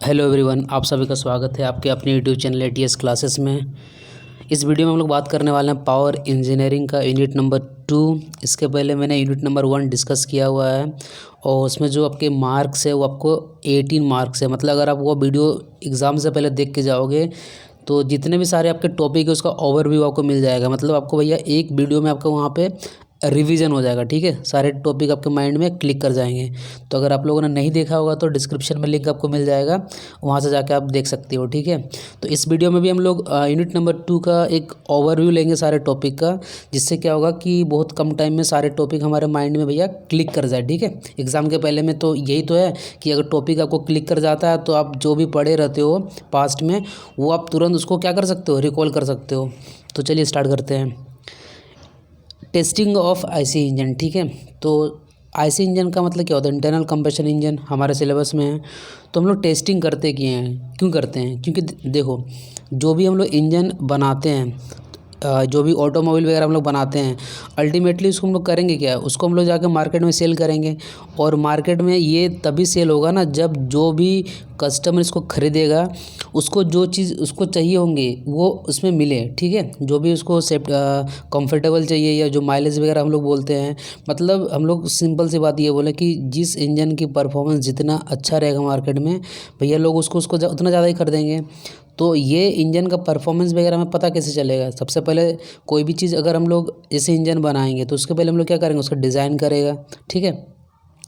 Hello everyone, आप सभी का स्वागत है आपके अपने यूट्यूब चैनल एटीएस क्लासेस में। इस वीडियो में हम लोग बात करने वाले हैं पावर इंजीनियरिंग का यूनिट नंबर 2। इसके पहले मैंने यूनिट नंबर 1 डिस्कस किया हुआ है और उसमें जो आपके मार्क्स है वो आपको 18 मार्क्स है। मतलब अगर आप वो वीडियो एग्ज़ाम से पहले देख के जाओगे तो जितने भी सारे आपके टॉपिक है उसका ओवरव्यू आपको मिल जाएगा। मतलब आपको भैया एक वीडियो में आपको वहाँ पे रिवीजन हो जाएगा, ठीक है। सारे टॉपिक आपके माइंड में क्लिक कर जाएंगे। तो अगर आप लोगों ने नहीं देखा होगा तो डिस्क्रिप्शन में लिंक आपको मिल जाएगा, वहाँ से जाके आप देख सकते हो, ठीक है। तो इस वीडियो में भी हम लोग यूनिट नंबर 2 का एक ओवरव्यू लेंगे सारे टॉपिक का, जिससे क्या होगा कि बहुत कम टाइम में सारे टॉपिक हमारे माइंड में भैया क्लिक कर जाए, ठीक है। एग्ज़ाम के पहले में तो यही तो है कि अगर टॉपिक आपको क्लिक कर जाता है तो आप जो भी पढ़े रहते हो पास्ट में वो आप तुरंत उसको क्या कर सकते हो, रिकॉल कर सकते हो। तो चलिए स्टार्ट करते हैं। टेस्टिंग ऑफ आईसी इंजन, ठीक है। तो आईसी इंजन का मतलब क्या होता है? इंटरनल कंबशन इंजन हमारे सिलेबस में है। तो हम लोग टेस्टिंग करते किए हैं, क्यों करते हैं? क्योंकि देखो, जो भी हम लोग इंजन बनाते हैं, जो भी ऑटोमोबाइल वगैरह हम लोग बनाते हैं, अल्टीमेटली उसको हम लोग करेंगे क्या? उसको हम लोग जाकर मार्केट में सेल करेंगे। और मार्केट में ये तभी सेल होगा ना जब जो भी कस्टमर इसको ख़रीदेगा उसको जो चीज़ उसको चाहिए होंगे वो उसमें मिले, ठीक है। जो भी उसको कंफर्टेबल चाहिए या जो माइलेज वगैरह हम लोग बोलते हैं, मतलब हम लोग सिंपल सी बात ये बोले कि जिस इंजन की परफॉर्मेंस जितना अच्छा रहेगा मार्केट में, भैया लोग उसको उतना ज़्यादा ही खरीदेंगे। तो ये इंजन का परफॉर्मेंस वगैरह हमें पता कैसे चलेगा? सबसे पहले कोई भी चीज़ अगर हम लोग जैसे इंजन बनाएंगे तो उसके पहले हम लोग क्या करेंगे, उसका डिज़ाइन करेगा, ठीक है।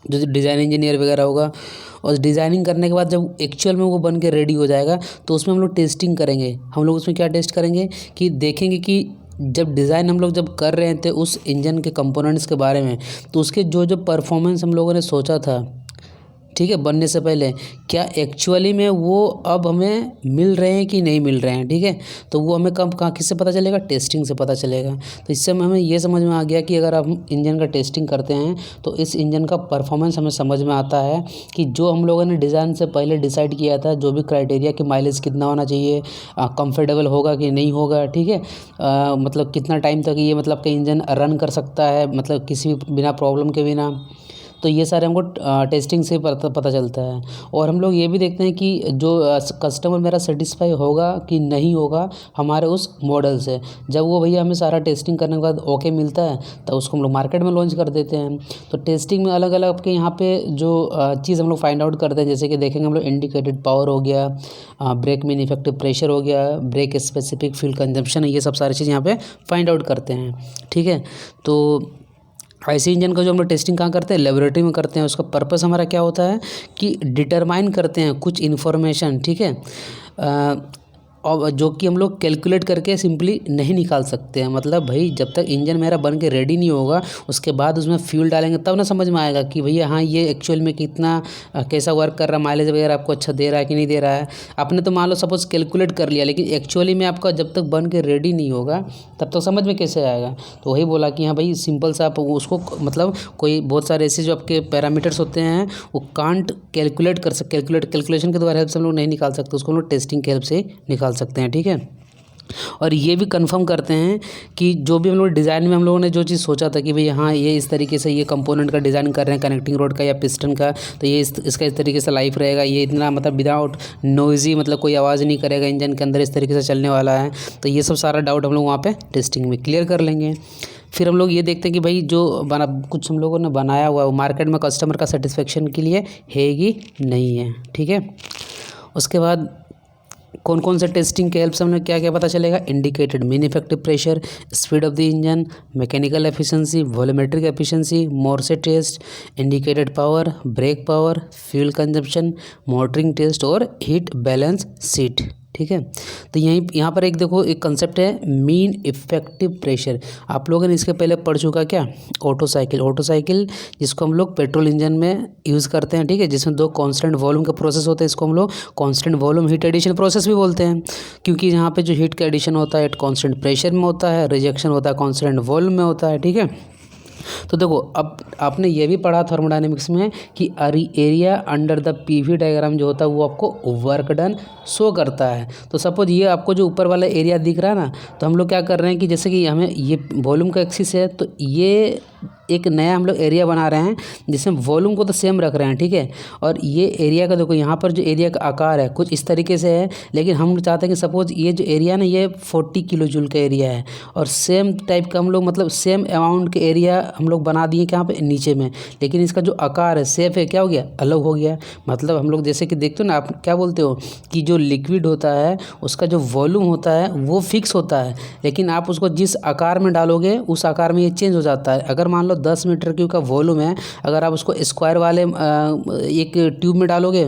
जो डिज़ाइन इंजीनियर वगैरह होगा, और डिज़ाइनिंग करने के बाद जब एक्चुअल में वो बन के रेडी हो जाएगा तो उसमें हम लोग टेस्टिंग करेंगे। हम लोग उसमें क्या टेस्ट करेंगे कि देखेंगे कि जब डिज़ाइन हम लोग जब कर रहे थे उस इंजन के कंपोनेंट्स के बारे में, तो उसके जो जो परफॉर्मेंस हम लोगों ने सोचा था, ठीक है, बनने से पहले, क्या एक्चुअली में वो अब हमें मिल रहे हैं कि नहीं मिल रहे हैं, ठीक है। तो वो हमें कब कहाँ किससे पता चलेगा? टेस्टिंग से पता चलेगा। तो इससे हमें ये समझ में आ गया कि अगर हम इंजन का टेस्टिंग करते हैं तो इस इंजन का परफॉर्मेंस हमें समझ में आता है कि जो हम लोगों ने डिज़ाइन से पहले डिसाइड किया था, जो भी क्राइटेरिया कि माइलेज कितना होना चाहिए, कंफर्टेबल होगा कि नहीं होगा, ठीक है, मतलब कितना टाइम तक ये मतलब कि इंजन रन कर सकता है, मतलब किसी बिना प्रॉब्लम के बिना। तो ये सारे हमको टेस्टिंग से पता चलता है। और हम लोग ये भी देखते हैं कि जो कस्टमर मेरा सेटिस्फाई होगा कि नहीं होगा हमारे उस मॉडल से। जब वो भैया हमें सारा टेस्टिंग करने के बाद ओके मिलता है तो उसको हम लोग मार्केट में लॉन्च कर देते हैं। तो टेस्टिंग में अलग अलग आपके यहाँ पे जो चीज़ हम लोग फाइंड आउट करते हैं, जैसे कि देखेंगे हम लोग इंडिकेटेड पावर हो गया, ब्रेक मीन इफेक्टिव प्रेशर हो गया, ब्रेक स्पेसिफिक फ्यूल कंजम्पशन है, ये सब सारी चीज़ यहाँ पे फाइंड आउट करते हैं, ठीक है। तो ऐसे इंजन का जो हम लोग टेस्टिंग कहाँ करते हैं? लेबोरेटरी में करते हैं। उसका पर्पस हमारा क्या होता है कि डिटरमाइन करते हैं कुछ इन्फॉर्मेशन, ठीक है, और जो कि हम लोग कैलकुलेट करके सिंपली नहीं निकाल सकते हैं। मतलब भाई जब तक इंजन मेरा बन के रेडी नहीं होगा उसके बाद उसमें फ्यूल डालेंगे तब ना समझ में आएगा कि भैया हाँ ये एक्चुअल में कितना कैसा वर्क कर रहा है, माइलेज वगैरह आपको अच्छा दे रहा है कि नहीं दे रहा है। आपने तो मान लो सपोज कैलकुलेट कर लिया, लेकिन एक्चुअली में आपका जब तक बन के रेडी नहीं होगा तब तक समझ में कैसे आएगा? तो वही बोला कि हाँ भाई सिंपल सा आप उसको मतलब कोई बहुत सारे ऐसे जो आपके पैरामीटर्स होते हैं वो कांट कैलकुलेट कर सकते, कैलकुलेशन के द्वारा हेल्प से हम लोग नहीं निकाल सकते, उसको हम लोग टेस्टिंग के हेल्प से निकाल सकते हैं, ठीक है। और ये भी कंफर्म करते हैं कि जो भी हम लोग डिज़ाइन में हम लोगों ने जो चीज़ सोचा था कि भाई हाँ ये इस तरीके से ये कंपोनेंट का डिज़ाइन कर रहे हैं, कनेक्टिंग रोड का या पिस्टन का, तो ये इसका इस तरीके से लाइफ रहेगा, ये इतना मतलब विदाउट नॉइज़ी, मतलब कोई आवाज़ नहीं करेगा इंजन के अंदर, इस तरीके से चलने वाला है। तो ये सब सारा डाउट हम लोग वहाँ पर टेस्टिंग में क्लियर कर लेंगे। फिर हम लोग ये देखते हैं कि भाई जो कुछ हम लोगों ने बनाया हुआ है वो मार्केट में कस्टमर का सेटिस्फेक्शन के लिए है कि नहीं है, ठीक है। उसके बाद कौन कौन से टेस्टिंग के हेल्प से हमें क्या क्या पता चलेगा? Indicated mean effective pressure, speed of the engine, mechanical efficiency, volumetric efficiency, Morse test, indicated power, brake power, fuel consumption, motoring test और हीट बैलेंस शीट, ठीक है। तो यहाँ पर एक देखो एक कंसेप्ट है मीन इफेक्टिव प्रेशर। आप लोगों ने इसके पहले पढ़ चुका क्या? ऑटो साइकिल जिसको हम लोग पेट्रोल इंजन में यूज़ करते हैं, ठीक है, जिसमें 2 कांस्टेंट वॉल्यूम का प्रोसेस होता है। इसको हम लोग constant volume heat addition process भी बोलते हैं, क्योंकि यहाँ पे जो हीट का एडिशन होता है कांस्टेंट प्रेशर में होता है, रिजेक्शन होता है कांस्टेंट वॉल्यूम में होता है, ठीक है। तो देखो अब आपने ये भी पढ़ा थर्मोडायनेमिक्स में कि area under the PV diagram जो होता है वो आपको वर्क डन शो करता है। तो सपोज ये आपको जो ऊपर वाला एरिया दिख रहा है ना, तो हम लोग क्या कर रहे हैं कि जैसे कि हमें ये वॉल्यूम का एक्सिस है, तो ये एक नया हम लोग एरिया बना रहे हैं जिसमें वॉल्यूम को तो सेम रख रहे हैं, ठीक है। और ये एरिया का देखो यहाँ पर जो एरिया का आकार है कुछ इस तरीके से है, लेकिन हम चाहते हैं कि सपोज ये जो एरिया ना ये 40 किलो जूल का एरिया है और सेम टाइप का हम लोग मतलब सेम अमाउंट के एरिया हम लोग बना दिए कहाँ पे, नीचे में, लेकिन इसका जो आकार है शेप है क्या हो गया, अलग हो गया। मतलब हम लोग जैसे कि देखते हो ना, आप क्या बोलते हो कि जो लिक्विड होता है उसका जो वॉल्यूम होता है वो फिक्स होता है, लेकिन आप उसको जिस आकार में डालोगे उस आकार में ये चेंज हो जाता है। अगर मान लो 10 मीटर क्यूब का वॉल्यूम है, अगर आप उसको स्क्वायर वाले एक ट्यूब में डालोगे,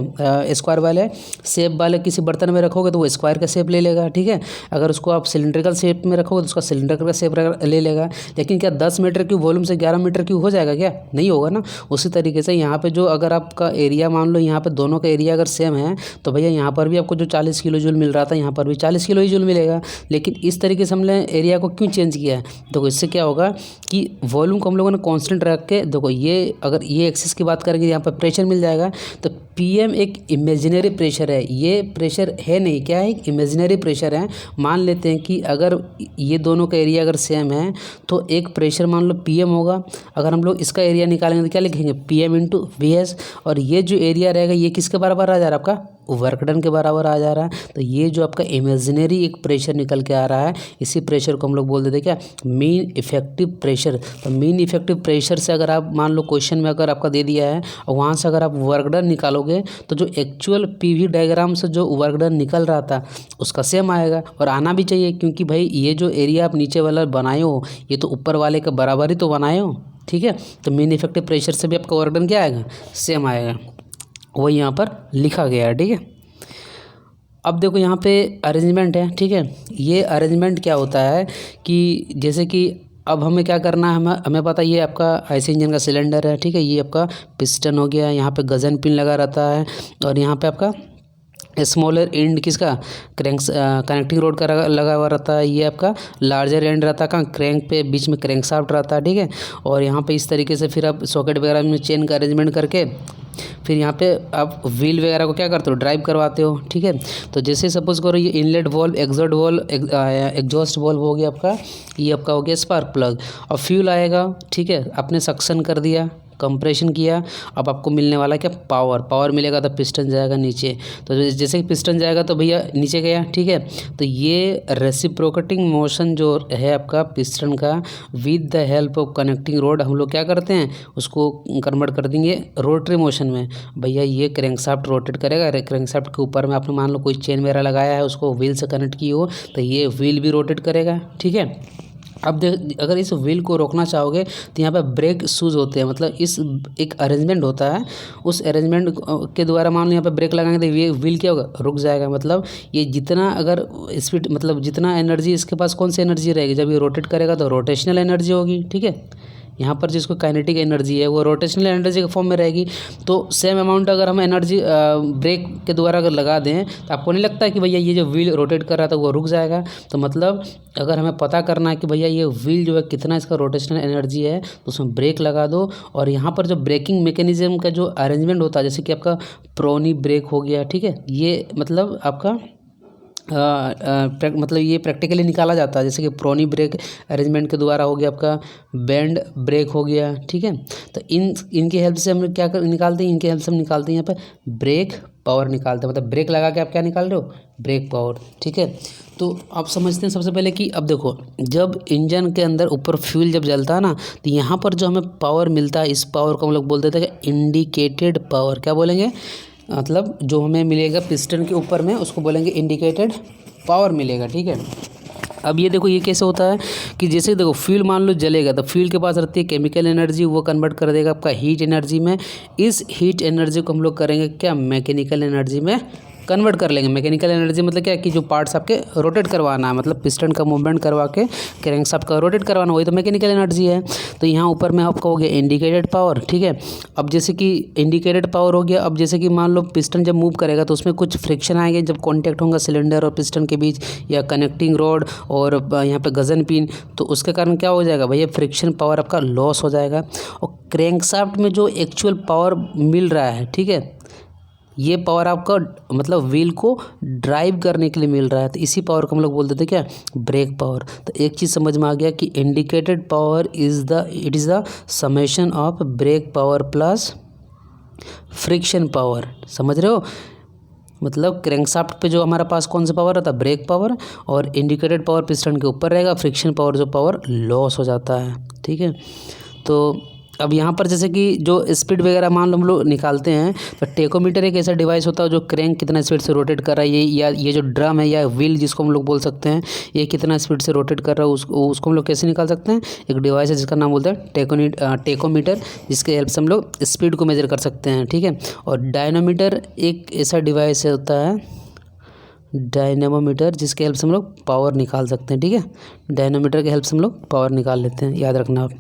स्क्वायर वाले शेप वाले किसी बर्तन में रखोगे तो वो स्क्वायर का शेप ले लेगा, ठीक है। अगर उसको आप सिलेंड्रिकल शेप में रखोगे तो उसका सिलेंड्रिकल का शेप ले लेगा। लेकिन क्या 10 मीटर क्यूब वॉल्यूम से 11 मीटर क्यूब हो जाएगा क्या, नहीं होगा ना। उसी तरीके से यहाँ पे जो अगर आपका एरिया मान लो यहाँ पे दोनों का एरिया अगर सेम है तो भैया यहाँ पर भी आपको जो 40 किलो जूल मिल रहा था यहाँ पर भी 40 किलो ही जूल मिलेगा। लेकिन इस तरीके से हमने एरिया को क्यों चेंज किया है, देखो इससे क्या होगा कि वॉल्यूम को हम लोगों ने कांस्टेंट रख के, देखो ये अगर ये एक्सिस की बात करेंगे यहाँ पर प्रेशर मिल जाएगा, तो पीएम एक इमेजिनरी प्रेशर है, ये प्रेशर है नहीं, क्या है, एक इमेजिनरी प्रेशर है। मान लेते हैं कि अगर ये दोनों का एरिया अगर सेम है तो एक प्रेशर मान लो पीएम होगा। अगर हम लोग इसका एरिया निकालेंगे तो क्या लिखेंगे, पीएम इंटू वीएस, और ये जो एरिया रहेगा ये किसके बराबर आ जा रहा है, आपका वर्क डन के बराबर आ जा रहा है। तो ये जो आपका इमेजिनरी एक प्रेशर निकल के आ रहा है, इसी प्रेशर को हम लोग बोल देते हैं क्या, मीन इफेक्टिव प्रेशर। तो मीन इफेक्टिव प्रेशर से अगर आप मान लो क्वेश्चन में अगर आपका दे दिया है और वहाँ से अगर आप वर्क डन निकालोगे तो जो एक्चुअल पीवी डायग्राम से जो वर्क डन निकल रहा था उसका सेम आएगा, और आना भी चाहिए, क्योंकि भाई ये जो एरिया आप नीचे वाला बनाए हो ये तो ऊपर वाले के बराबर ही तो बनाए हो, ठीक है। तो मीन इफेक्टिव प्रेशर से भी आपका वर्क डन क्या आएगा, सेम आएगा, वही यहाँ पर लिखा गया है, ठीक है। अब देखो यहाँ पे अरेंजमेंट है, ठीक है। ये अरेंजमेंट क्या होता है कि जैसे कि अब हमें क्या करना है, हमें पता ये आपका आईसी इंजन का सिलेंडर है, ठीक है। ये आपका पिस्टन हो गया, यहाँ पे गजन पिन लगा रहता है, और यहाँ पे आपका स्मॉलर एंड किसका, क्रैंक कनेक्टिंग रोड का लगा हुआ रहता है। ये आपका लार्जर एंड रहता है कहाँ, क्रैंक पे बीच में क्रैंक शाफ्ट रहता है, ठीक है। और यहाँ पे इस तरीके से फिर आप सॉकेट वगैरह में चेन का अरेंजमेंट करके फिर यहाँ पे आप व्हील वगैरह को क्या करते हो, ड्राइव करवाते हो, ठीक है। तो जैसे सपोज करो ये inlet valve, exhaust valve, exhaust valve हो गया आपका, ये आपका हो गया स्पार्क प्लग, और फ्यूल आएगा, ठीक है। आपने सक्शन कर दिया, कंप्रेशन किया, अब आपको मिलने वाला क्या, पावर मिलेगा तो पिस्टन जाएगा नीचे। तो जैसे कि पिस्टन जाएगा तो भैया नीचे गया, ठीक है। तो ये रेसिप्रोकेटिंग मोशन जो है आपका पिस्टन का, with the help of connecting road हम लोग क्या करते हैं, उसको कन्वर्ट कर देंगे रोटरी मोशन में। भैया ये क्रैंकशाफ्ट रोटेट करेगा, क्रैंकशाफ्ट के ऊपर में आपने मान लो कोई चेन वगैरह लगाया है उसको व्हील से कनेक्ट की हो तो ये व्हील भी रोटेट करेगा, ठीक है। अब अगर इस व्हील को रोकना चाहोगे तो यहाँ पे ब्रेक शूज़ होते हैं, मतलब इस एक अरेंजमेंट होता है, उस अरेंजमेंट के द्वारा मान लो यहाँ पे ब्रेक लगाएंगे तो ये व्हील क्या होगा, रुक जाएगा। मतलब ये जितना अगर स्पीड, मतलब जितना एनर्जी इसके पास, कौन सी एनर्जी रहेगी, जब ये रोटेट करेगा तो रोटेशनल एनर्जी होगी, ठीक है। यहाँ पर जिसको काइनेटिक एनर्जी है वो रोटेशनल एनर्जी के फॉर्म में रहेगी। तो सेम अमाउंट अगर हम एनर्जी ब्रेक के द्वारा अगर लगा दें तो आपको नहीं लगता है कि भैया ये जो व्हील रोटेट कर रहा था वो रुक जाएगा। तो मतलब अगर हमें पता करना है कि भैया ये व्हील जो है कितना इसका रोटेशनल एनर्जी है तो उसमें ब्रेक लगा दो। और यहाँ पर जो ब्रेकिंग मैकेनिज्म का जो अरेंजमेंट होता है, जैसे कि आपका प्रोनी ब्रेक हो गया, ठीक है, ये मतलब आपका मतलब ये प्रैक्टिकली निकाला जाता है। जैसे कि प्रोनी ब्रेक अरेंजमेंट के द्वारा हो गया आपका बैंड ब्रेक हो गया, ठीक है। तो इनकी हेल्प से हम क्या निकालते हैं, इनकी हेल्प से हम निकालते हैं यहाँ पे ब्रेक पावर निकालते हैं। मतलब ब्रेक लगा के आप क्या निकाल रहे हो, ब्रेक पावर, ठीक है। तो आप समझते हैं सबसे पहले कि अब देखो जब इंजन के अंदर ऊपर फ्यूल जब जलता है ना तो यहाँ पर जो हमें पावर मिलता है, इस पावर को हम लोग बोलते थे कि इंडिकेटेड पावर। क्या बोलेंगे, मतलब जो हमें मिलेगा पिस्टन के ऊपर में उसको बोलेंगे इंडिकेटेड पावर मिलेगा, ठीक है। अब ये देखो ये कैसे होता है कि जैसे देखो फ्यूल मान लो जलेगा तो फ्यूल के पास रहती है केमिकल एनर्जी, वो कन्वर्ट कर देगा आपका हीट एनर्जी में। इस हीट एनर्जी को हम लोग करेंगे क्या, मैकेनिकल एनर्जी में कन्वर्ट कर लेंगे। मैकेनिकल एनर्जी मतलब क्या कि जो पार्ट्स आपके रोटेट करवाना है, मतलब पिस्टन का मूवमेंट करवा के क्रैंकशाफ्ट का रोटेट करवाना, वही तो मैकेनिकल एनर्जी है। तो यहाँ ऊपर में आपका हो गया इंडिकेटेड पावर, ठीक है। अब जैसे कि इंडिकेटेड पावर हो गया, अब जैसे कि मान लो पिस्टन जब मूव करेगा तो उसमें कुछ फ्रिक्शन आएंगे जब कॉन्टैक्ट होगा सिलेंडर और पिस्टन के बीच, या कनेक्टिंग रोड और यहाँ पे गजन पिन, तो उसके कारण क्या हो जाएगा भैया, फ्रिक्शन पावर आपका लॉस हो जाएगा। और क्रैंकशाफ्ट में जो एक्चुअल पावर मिल रहा है, ठीक है, ये पावर आपका मतलब व्हील को ड्राइव करने के लिए मिल रहा है, तो इसी पावर को हम लोग बोल देते हैं क्या, ब्रेक पावर। तो एक चीज़ समझ में आ गया कि indicated power is the summation of brake power plus friction power. समझ रहे हो, मतलब क्रैंकशाफ्ट पे जो हमारे पास कौन सा पावर रहता है, ब्रेक पावर, और इंडिकेटेड पावर पिस्टन के ऊपर रहेगा, फ्रिक्शन पावर जो पावर लॉस हो जाता है। ठीक है, तो अब यहाँ पर जैसे कि जो स्पीड वगैरह मान लो हम लोग निकालते हैं, तो टेकोमीटर एक ऐसा डिवाइस होता है जो क्रैंक कितना स्पीड से रोटेट कर रहा है, ये जो ड्रम है या व्हील जिसको हम लोग बोल सकते हैं, ये कितना स्पीड से रोटेट कर रहा है उसको हम लोग कैसे निकाल सकते हैं। एक डिवाइस है जिसका नाम बोलते हैं टेकोमीटर, जिसके हेल्प से हम लोग स्पीड को मेजर कर सकते हैं। ठीक है, और डायनोमीटर एक ऐसा डिवाइस होता है, डायनेमोमीटर, जिसके हेल्प से हम लोग पावर निकाल सकते हैं। ठीक है, डायनोमीटर के हेल्प से हम लोग पावर निकाल लेते हैं, याद रखना आप।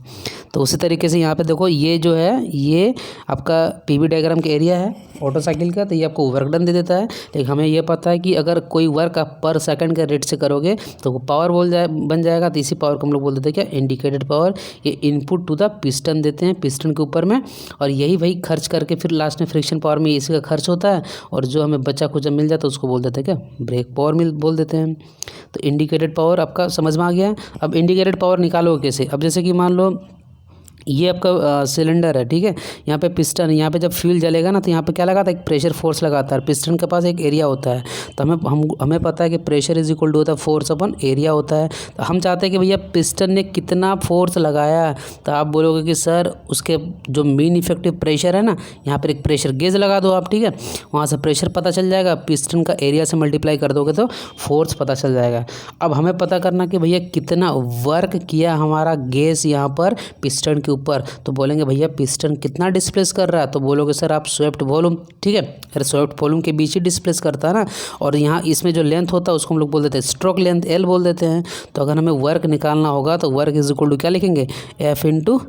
तो उसी तरीके से यहाँ पे देखो, ये जो है ये आपका पीवी डायग्राम का एरिया है ऑटो साइकिल का, तो ये आपको वर्क डन दे देता है। लेकिन हमें ये पता है कि अगर कोई वर्क आप पर सेकंड के रेट से करोगे तो वो पावर बन जाएगा। तो इसी पावर को हम लोग बोल देते हैं क्या, इंडिकेटेड पावर। ये इनपुट टू द पिस्टन देते हैं, पिस्टन के ऊपर में, और यही वही खर्च करके फिर लास्ट में फ्रिक्शन पावर में इसी का खर्च होता है, और जो हमें बचा कुछ मिल जाता है उसको बोल देते हैं क्या, ब्रेक पावर बोल देते हैं। तो इंडिकेटेड पावर आपका समझ में आ गया। अब इंडिकेटेड पावर निकालोगे कैसे, अब जैसे कि मान लो ये आपका सिलेंडर है। ठीक है, यहाँ पे पिस्टन, यहाँ पे जब फ्यूल जलेगा ना तो यहाँ पे क्या लगाता है, एक प्रेशर फोर्स लगाता है। पिस्टन के पास एक एरिया होता है, तो हमें पता है कि प्रेशर इज इक्वल टू होता है फोर्स अपन एरिया होता है। तो हम चाहते हैं कि भैया पिस्टन ने कितना फोर्स लगाया, तो आप बोलोगे कि सर उसके जो मेन इफेक्टिव प्रेशर है ना, यहाँ पर एक प्रेशर गेज लगा दो आप। ठीक है, वहाँ से प्रेशर पता चल जाएगा, पिस्टन का एरिया से मल्टीप्लाई कर दोगे तो फोर्स पता चल जाएगा। अब हमें पता करना कि भैया कितना वर्क किया हमारा गेज यहाँ पर पिस्टन के ऊपर, तो बोलेंगे भैया पिस्टन कितना डिस्प्लेस कर रहा है, तो बोलोगे सर आप स्वेप्ट वॉल्यूम। ठीक है, अरे स्वेप्ट वॉल्यूम के बीच ही डिस्प्लेस करता है ना, और यहाँ इसमें जो लेंथ होता है उसको हम लोग बोल देते हैं स्ट्रोक लेंथ, एल बोल देते हैं। तो अगर हमें वर्क निकालना होगा तो वर्क इज इक्वल टू क्या लिखेंगे, एफ इंटू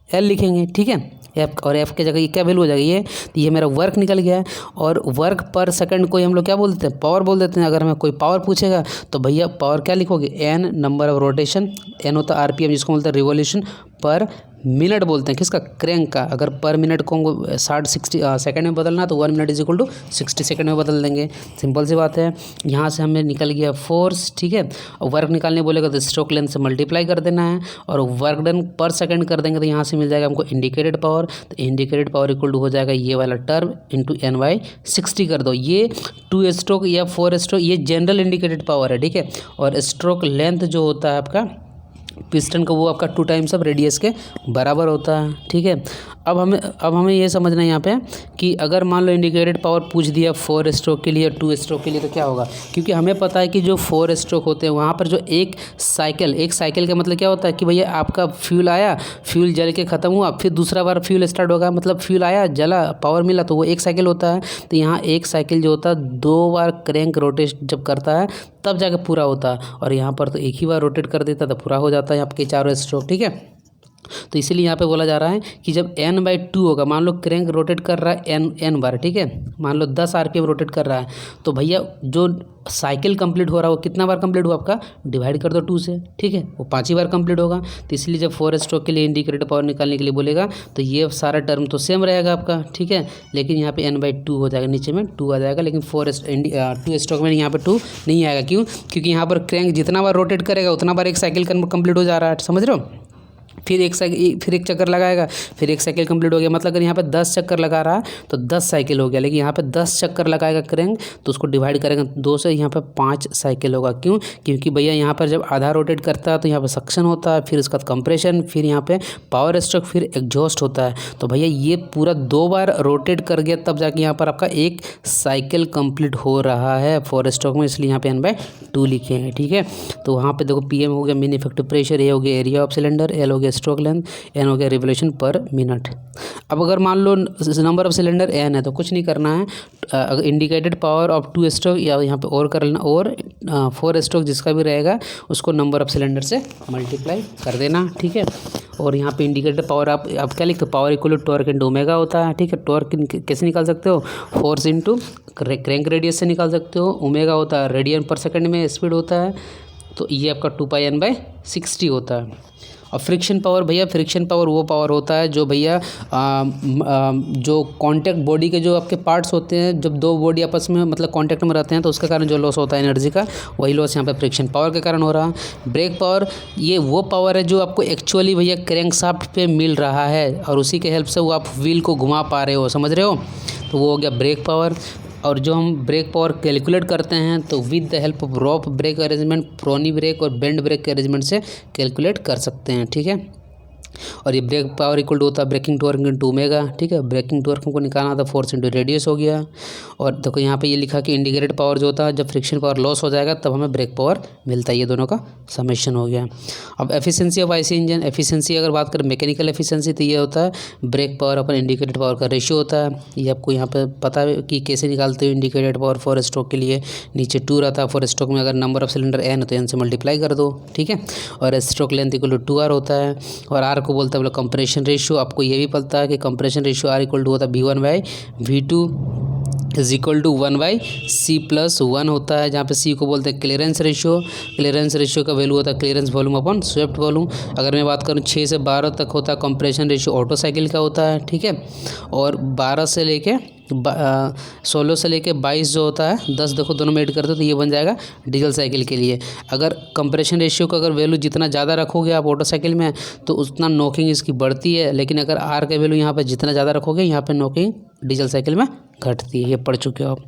एल लिखेंगे। ठीक है, एफ, और एफ के जगह ये क्या वैल्यू हो जाएगी, ये मेरा वर्क निकल गया है। और वर्क पर सेकंड को हम लोग क्या बोल देते हैं, पावर बोल देते हैं। अगर हमें कोई पावर पूछेगा तो भैया पावर क्या लिखोगे, N number of rotation, N होता है आरपीएम जिसको बोलते हैं रिवोल्यूशन पर मिनट बोलते हैं, किसका, क्रैंक का। अगर पर मिनट को 60 सेकंड में बदलना तो 1 minute is equal to 60 second में बदल देंगे। सिंपल सी बात है। यहाँ से हमें निकल गया फोर्स। ठीक है, और वर्क निकालने बोलेगा तो स्ट्रोक लेंथ से मल्टीप्लाई कर देना है, और वर्क डन पर सेकंड कर देंगे तो यहाँ से मिल जाएगा हमको इंडिकेटेड पावर। तो इंडिकेटेड पावर इक्वल टू हो जाएगा ये वाला टर्म इंटू NY60 कर दो। ये 2 स्ट्रोक या 4 स्ट्रोक ये जनरल इंडिकेटेड पावर है। ठीक है, और स्ट्रोक लेंथ जो होता है आपका पिस्टन का वो आपका 2 टाइम्स ऑफ रेडियस के बराबर होता है। ठीक है, अब हमें ये समझना है यहाँ पे कि अगर मान लो इंडिकेटेड पावर पूछ दिया 4 स्ट्रोक के लिए, 2 स्ट्रोक के लिए, तो क्या होगा, क्योंकि हमें पता है कि जो 4 स्ट्रोक होते हैं वहाँ पर जो एक साइकिल का मतलब क्या होता है कि भैया आपका फ्यूल आया, फ्यूल जल के ख़त्म हुआ, फिर दूसरा बार फ्यूल स्टार्ट होगा, मतलब फ्यूल आया, जला, पावर मिला, तो वो एक साइकिल होता है। तो यहाँ एक साइकिल जो होता है 2 बार क्रैंक रोटेट जब करता है तब जाके पूरा होता है, और यहाँ पर तो एक ही बार रोटेट कर देता तो पूरा हो जाता है आपके 4 स्ट्रोक। ठीक है, तो इसीलिए यहाँ पे बोला जा रहा है कि जब n/2 होगा, मान लो क्रैंक रोटेट कर रहा है n बार। ठीक है, मान लो 10 RPM रोटेट कर रहा है, तो भैया जो साइकिल कंप्लीट हो रहा है वो कितना बार कंप्लीट हुआ आपका, डिवाइड कर दो 2 से। ठीक है, वो 5 ही बार कंप्लीट होगा। तो इसलिए जब 4 स्ट्रोक के लिए इंडिकेटेड पावर निकालने के लिए बोलेगा तो ये सारा टर्म तो सेम रहेगा आपका। ठीक है, लेकिन यहाँ पे n/2 हो जाएगा, नीचे में 2 आ जाएगा, लेकिन 2 स्ट्रोक में यहाँ पे 2 नहीं आएगा। क्यों, क्योंकि यहाँ पर क्रैंक जितना बार रोटेट करेगा उतना बार एक साइकिल कंप्लीट हो जा रहा है। समझ रहे हो, फिर एक चक्कर लगाएगा, फिर एक साइकिल कंप्लीट हो गया। मतलब अगर यहाँ पे 10 चक्कर लगा रहा है तो 10 साइकिल हो गया, लेकिन यहाँ पे 10 चक्कर लगाएगा क्रैंक तो उसको डिवाइड करेगा 2 से, यहाँ पे 5 साइकिल होगा। क्यों, क्योंकि भैया यहाँ पर जब आधा रोटेट करता है तो यहाँ पे सक्शन होता है, फिर उसका कंप्रेशन, फिर यहाँ पे पावर स्ट्रोक, फिर एग्जॉस्ट होता है। तो भैया ये पूरा 2 बार रोटेट कर गया तब जाके यहाँ पर आपका एक साइकिल कंप्लीट हो रहा है 4 स्ट्रोक में, इसलिए यहाँ पे n/2 लिखे हैं। ठीक है, तो वहाँ पे देखो PM हो गया मीन इफेक्टिव प्रेशर, ए हो गया एरिया ऑफ सिलेंडर, एल हो गया स्ट्रोक लेंथ, एन हो गया रिवोल्यूशन पर मिनट। अब अगर मान लो नंबर ऑफ सिलेंडर n है तो कुछ नहीं करना है, अगर इंडिकेटेड पावर ऑफ 2 स्ट्रोक या यहाँ पे और कर लेना, और 4 स्ट्रोक जिसका भी रहेगा उसको नंबर ऑफ सिलेंडर से मल्टीप्लाई कर देना। ठीक है, और यहाँ पे इंडिकेटेड पावर आप क्या लिखते हो, power equal to torque into omega होता है। ठीक है, टॉर्क कैसे निकाल सकते हो, फोर्स इंटू क्रैंक रेडियस से निकाल सकते हो, ओमेगा होता है रेडियन पर सेकंड में स्पीड होता है, तो ये आपका 2πn/60 होता है। और फ्रिक्शन पावर भैया, फ्रिक्शन पावर वो पावर होता है जो भैया जो कॉन्टैक्ट बॉडी के जो आपके पार्ट्स होते हैं, जब दो बॉडी आपस में मतलब कॉन्टैक्ट में रहते हैं तो उसके कारण जो लॉस होता है एनर्जी का, वही लॉस यहाँ पे फ्रिक्शन पावर के कारण हो रहा है। ब्रेक पावर ये वो पावर है जो आपको एक्चुअली भैया क्रैंकशाफ्ट पे मिल रहा है और उसी के हेल्प से वो आप व्हील को घुमा पा रहे हो, समझ रहे हो, तो वो हो गया ब्रेक पावर। और जो हम ब्रेक पावर कैलकुलेट करते हैं तो with the help of rope brake arrangement, prony brake और बेंड ब्रेक के अरेंजमेंट से कैलकुलेट कर सकते हैं, ठीक है। और ये ब्रेक पावर इक्वल टू होता है ब्रेकिंग टॉर्क इनटू ओमेगा, ठीक है। ब्रेकिंग टॉर्क हमको निकालना था, फोर्स इनटू रेडियस हो गया। और देखो यहाँ पे ये लिखा कि इंडिकेटेड पावर जो होता है जब फ्रिक्शन पावर लॉस हो जाएगा तब हमें ब्रेक पावर मिलता है, ये दोनों का समेशन हो गया। अब efficiency of IC engine, efficiency अगर बात करें मैकेनिकल एफिशिएंसी तो ये होता है brake power upon indicated power का रेशियो होता है। ये आपको यहाँ पे पता है कि कैसे निकालते हो इंडिकेटेड पावर फॉर स्ट्रोक के लिए, नीचे 2 रहता है फॉर स्ट्रोक में, अगर नंबर ऑफ सिलेंडर n है तो n से मल्टीप्लाई कर दो, ठीक है। और stroke length equal to 2r होता है। और r को बोलता है मतलब कंप्रेशन रेशियो। आपको ये भी पता है कि compression ratio r equal to होता है V1/V2 is equal to 1/c+1 होता है, जहाँ पे c को बोलते हैं क्लियरेंस रेशियो। क्लियरेंस रेशियो का वैल्यू होता है clearance volume upon swept volume. अगर मैं बात करूँ 6 से 12 तक होता है कंप्रेशन रेशियो ऑटो साइकिल का होता है, ठीक है। और 12 से लेके 16 से लेके 22 जो होता है 10, देखो दोनों में ऐड करते हो तो ये बन जाएगा डीजल साइकिल के लिए। अगर कंप्रेशन रेशियो का अगर वैल्यू जितना ज़्यादा रखोगे आप ऑटो साइकिल में तो उतना नॉकिंग इसकी बढ़ती है, लेकिन अगर आर का वैल्यू यहाँ पे जितना ज़्यादा रखोगे यहाँ पे नॉकिंग डीजल साइकिल में घटती है, ये पढ़ चुके हो आप।